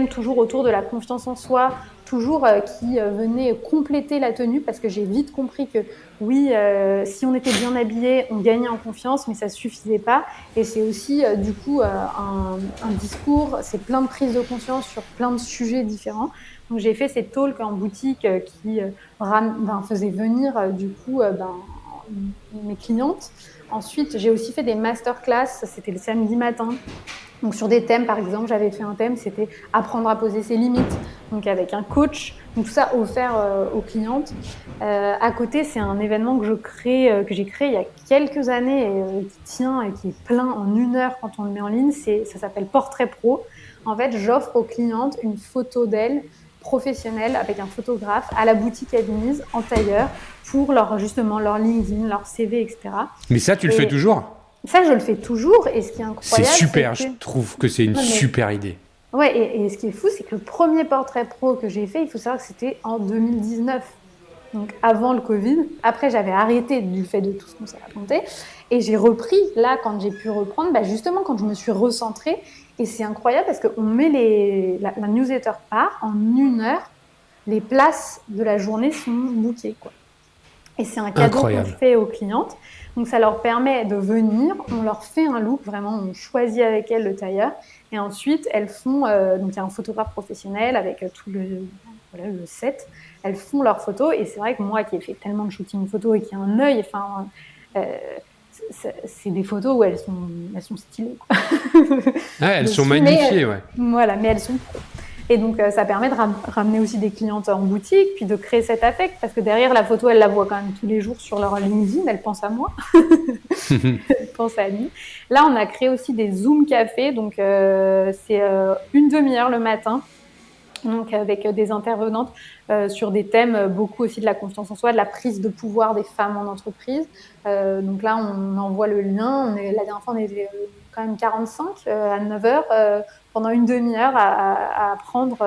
toujours autour de la confiance en soi, toujours qui venaient compléter la tenue, parce que j'ai vite compris que oui, si on était bien habillé, on gagnait en confiance, mais ça suffisait pas. Et c'est aussi du coup un discours, c'est plein de prises de conscience sur plein de sujets différents. Donc j'ai fait ces talks en boutique qui faisaient venir mes clientes. Ensuite, j'ai aussi fait des masterclass, c'était le samedi matin. Donc sur des thèmes, par exemple, j'avais fait un thème, c'était apprendre à poser ses limites, donc avec un coach. Donc tout ça offert aux clientes. À côté, c'est un événement que j'ai créé il y a quelques années et qui tient et qui est plein en 1 heure quand on le met en ligne. Ça s'appelle Portrait Pro. En fait, j'offre aux clientes une photo d'elles professionnelle avec un photographe à la boutique Admise en tailleur pour leur LinkedIn, leur CV, etc. Mais ça, tu le fais toujours? Ça, je le fais toujours. Et ce qui est incroyable, c'est super. Je trouve que c'est une super idée. Ouais, et ce qui est fou, c'est que le premier portrait pro que j'ai fait, il faut savoir que c'était en 2019. Donc avant le Covid. Après, j'avais arrêté du fait de tout ce qu'on s'est raconté. Et j'ai repris, là, quand j'ai pu reprendre, justement, quand je me suis recentrée. Et c'est incroyable parce qu'on met la newsletter part en 1 heure. Les places de la journée sont bookées, quoi. Et c'est un cadeau qu'on fait aux clientes. Donc, ça leur permet de venir. On leur fait un look, vraiment, on choisit avec elles le tailleur. Et ensuite, elles font... donc, il y a un photographe professionnel avec tout le set. Elles font leurs photos. Et c'est vrai que moi, qui ai fait tellement de shooting photo et qui ai un œil... c'est des photos où elles sont stylées, quoi. Elles sont magnifiées, ouais. Voilà, mais elles sont pro. Et donc, ça permet de ramener aussi des clientes en boutique, puis de créer cet affect, parce que derrière, la photo, elles la voient quand même tous les jours sur leur LinkedIn, elles pensent à moi. Elles pensent à nous. Là, on a créé aussi des Zoom cafés, donc c'est 1 demi-heure le matin, donc avec des intervenantes sur des thèmes, beaucoup aussi de la confiance en soi, de la prise de pouvoir des femmes en entreprise. Donc là, on envoie le lien. La dernière fois, on était quand même 45 à 9h pendant 1 demi-heure à apprendre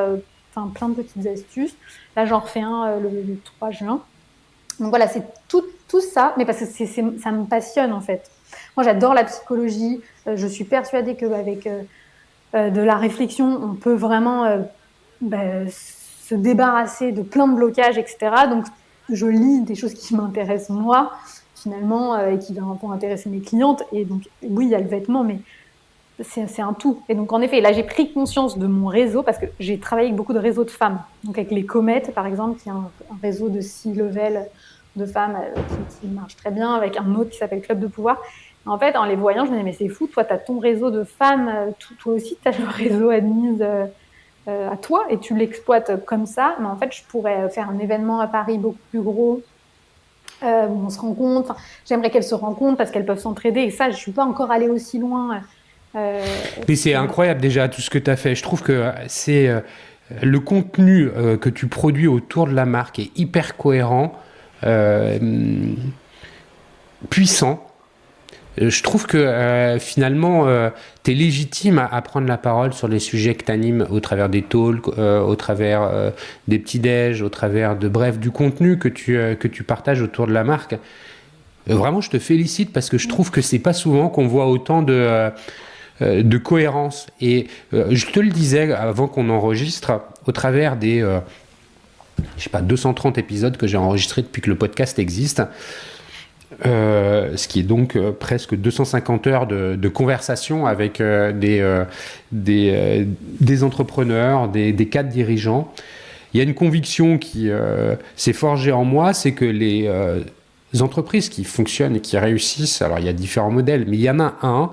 plein de petites astuces. Là, j'en refais un le 3 juin. Donc voilà, c'est tout ça, mais parce que ça me passionne en fait. Moi, j'adore la psychologie. Je suis persuadée qu'avec de la réflexion, on peut vraiment se débarrasser de plein de blocages, etc. Donc, je lis des choses qui m'intéressent moi, finalement, et qui vont intéresser mes clientes. Et donc, oui, il y a le vêtement, mais c'est un tout. Et donc, en effet, là, j'ai pris conscience de mon réseau parce que j'ai travaillé avec beaucoup de réseaux de femmes. Donc, avec les Comètes, par exemple, qui est un réseau de C-level de femmes qui marche très bien, avec un autre qui s'appelle Club de Pouvoir. En fait, en les voyant, je me disais, mais c'est fou, toi, tu as ton réseau de femmes, toi aussi, tu as le réseau Admise à toi et tu l'exploites comme ça, mais en fait, je pourrais faire un événement à Paris beaucoup plus gros où on se rencontre. Enfin, j'aimerais qu'elles se rencontrent parce qu'elles peuvent s'entraider. Et ça, je suis pas encore allée aussi loin. Mais c'est incroyable déjà tout ce que tu as fait. Je trouve que c'est le contenu que tu produis autour de la marque est hyper cohérent, puissant. Je trouve que finalement, tu es légitime à prendre la parole sur les sujets que tu animes au travers des talks, au travers des petits-déj, au travers du contenu que tu partages autour de la marque. Vraiment, je te félicite parce que je trouve que c'est pas souvent qu'on voit autant de cohérence. Et je te le disais avant qu'on enregistre, au travers des 230 épisodes que j'ai enregistrés depuis que le podcast existe, ce qui est donc presque 250 heures de conversation avec des entrepreneurs, des cadres dirigeants. Il y a une conviction qui s'est forgée en moi, c'est que les entreprises qui fonctionnent et qui réussissent, alors il y a différents modèles, mais il y en a un,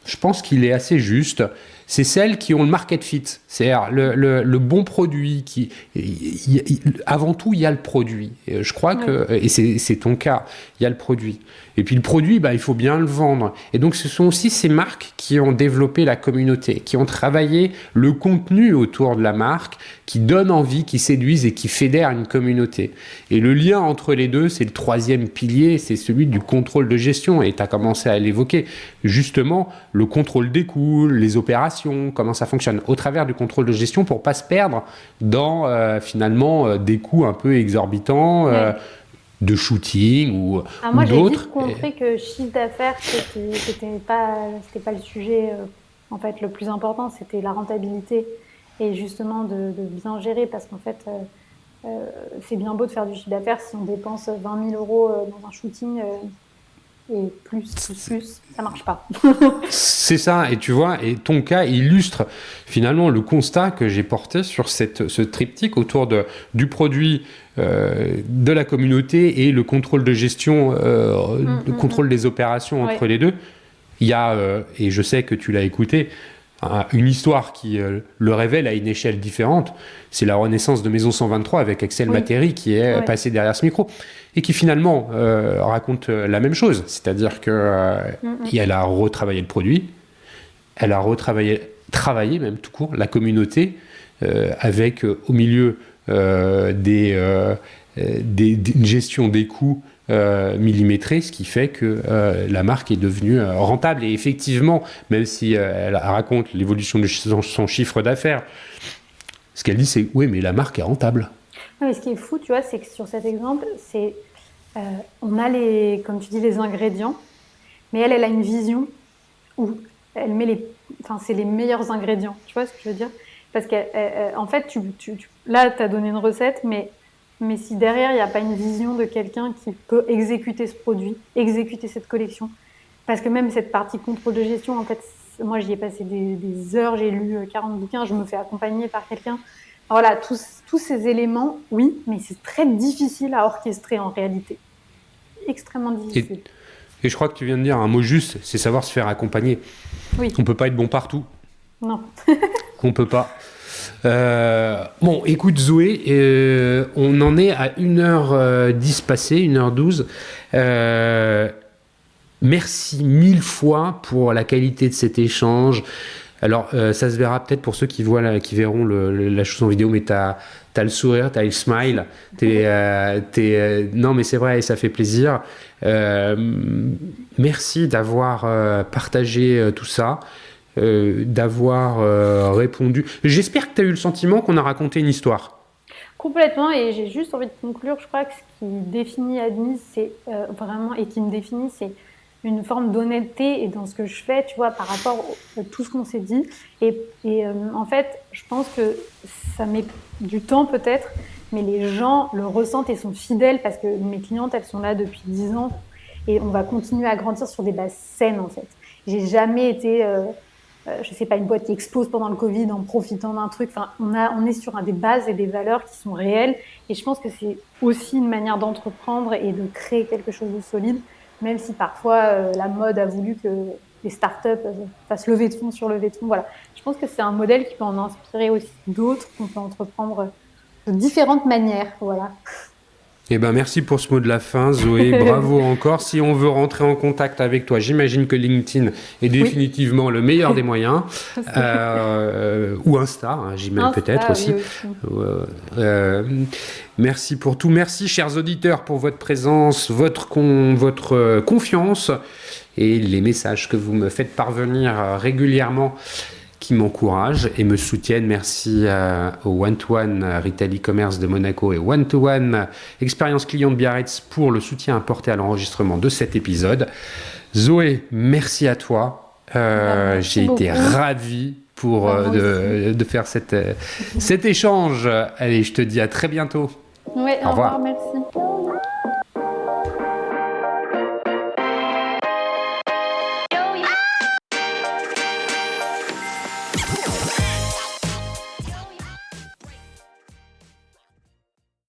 je pense qu'il est assez juste, c'est celles qui ont le market fit, c'est-à-dire le bon produit. Avant tout, il y a le produit. Et je crois que, et c'est ton cas, il y a le produit. Et puis le produit, il faut bien le vendre. Et donc ce sont aussi ces marques qui ont développé la communauté, qui ont travaillé le contenu autour de la marque, qui donnent envie, qui séduisent et qui fédèrent une communauté. Et le lien entre les deux, c'est le troisième pilier, c'est celui du contrôle de gestion. Et tu as commencé à l'évoquer. Justement, le contrôle des coûts, les opérations, comment ça fonctionne. Au travers du contrôle de gestion pour ne pas se perdre dans finalement des coûts un peu exorbitants. De shooting ou moi, d'autres. J'ai vite compris que chiffre d'affaires, c'était pas le sujet. En fait, le plus important, c'était la rentabilité et justement de bien gérer parce qu'en fait, c'est bien beau de faire du chiffre d'affaires si on dépense 20 000 euros dans un shooting et plus, ça marche pas. C'est ça, et tu vois, et ton cas illustre finalement le constat que j'ai porté sur ce triptyque autour du produit, de la communauté et le contrôle de gestion, le contrôle des opérations entre les deux. Il y a, et je sais que tu l'as écouté, une histoire qui le révèle à une échelle différente. C'est la renaissance de Maison 123 avec Axel Matteri qui est passé derrière ce micro et qui finalement raconte la même chose. C'est-à-dire qu'elle a retravaillé le produit, elle a travaillé même tout court la communauté avec au milieu une gestion des coûts millimétrée, ce qui fait que la marque est devenue rentable. Et effectivement, même si elle raconte l'évolution de son chiffre d'affaires, ce qu'elle dit, c'est oui, mais la marque est rentable. Oui, mais ce qui est fou, tu vois, c'est que sur cet exemple, on a comme tu dis, les ingrédients, mais elle a une vision où elle met c'est les meilleurs ingrédients. Tu vois ce que je veux dire? Parce qu'en fait, là, tu as donné une recette, mais si derrière, il n'y a pas une vision de quelqu'un qui peut exécuter ce produit, exécuter cette collection, parce que même cette partie contrôle de gestion, en fait, moi, j'y ai passé des heures, j'ai lu 40 bouquins, je me fais accompagner par quelqu'un. Voilà, tous ces éléments, oui, mais c'est très difficile à orchestrer en réalité. Extrêmement difficile. Et je crois que tu viens de dire un mot juste, c'est savoir se faire accompagner. Oui. On ne peut pas être bon partout. Non. On ne peut pas. Bon, écoute Zoé, on en est à 1h10 passée, 1h12. Merci 1000 fois pour la qualité de cet échange. Alors, ça se verra peut-être pour ceux qui verront la chose en vidéo, mais t'as le sourire, t'as le smile. Non, mais c'est vrai, et ça fait plaisir. Merci d'avoir partagé tout ça. D'avoir répondu. J'espère que tu as eu le sentiment qu'on a raconté une histoire. Complètement, et j'ai juste envie de conclure. Je crois que ce qui définit Admise, c'est vraiment, et qui me définit, c'est une forme d'honnêteté et dans ce que je fais, tu vois, par rapport à tout ce qu'on s'est dit. Et en fait, je pense que ça met du temps peut-être, mais les gens le ressentent et sont fidèles parce que mes clientes, elles sont là depuis 10 ans et on va continuer à grandir sur des bases saines, en fait. J'ai jamais été... je sais pas, une boîte qui explose pendant le Covid en profitant d'un truc. Enfin, on est sur des bases et des valeurs qui sont réelles. Et je pense que c'est aussi une manière d'entreprendre et de créer quelque chose de solide, même si parfois la mode a voulu que les startups fassent levée de fonds sur levée de fonds. Voilà. Je pense que c'est un modèle qui peut en inspirer aussi d'autres, qu'on peut entreprendre de différentes manières. Voilà. Eh ben, merci pour ce mot de la fin, Zoé. Bravo encore. Si on veut rentrer en contact avec toi, j'imagine que LinkedIn est définitivement le meilleur des moyens. Ou Insta, hein, j'imagine peut-être aussi. Merci pour tout. Merci, chers auditeurs, pour votre présence, votre confiance et les messages que vous me faites parvenir régulièrement, qui m'encouragent et me soutiennent. Merci au One-to-One Retail e-commerce de Monaco et One-to-One Expérience Client de Biarritz pour le soutien apporté à l'enregistrement de cet épisode. Zoé, merci à toi. J'ai été ravi de faire cet échange. Allez, je te dis à très bientôt. Ouais, au revoir, merci.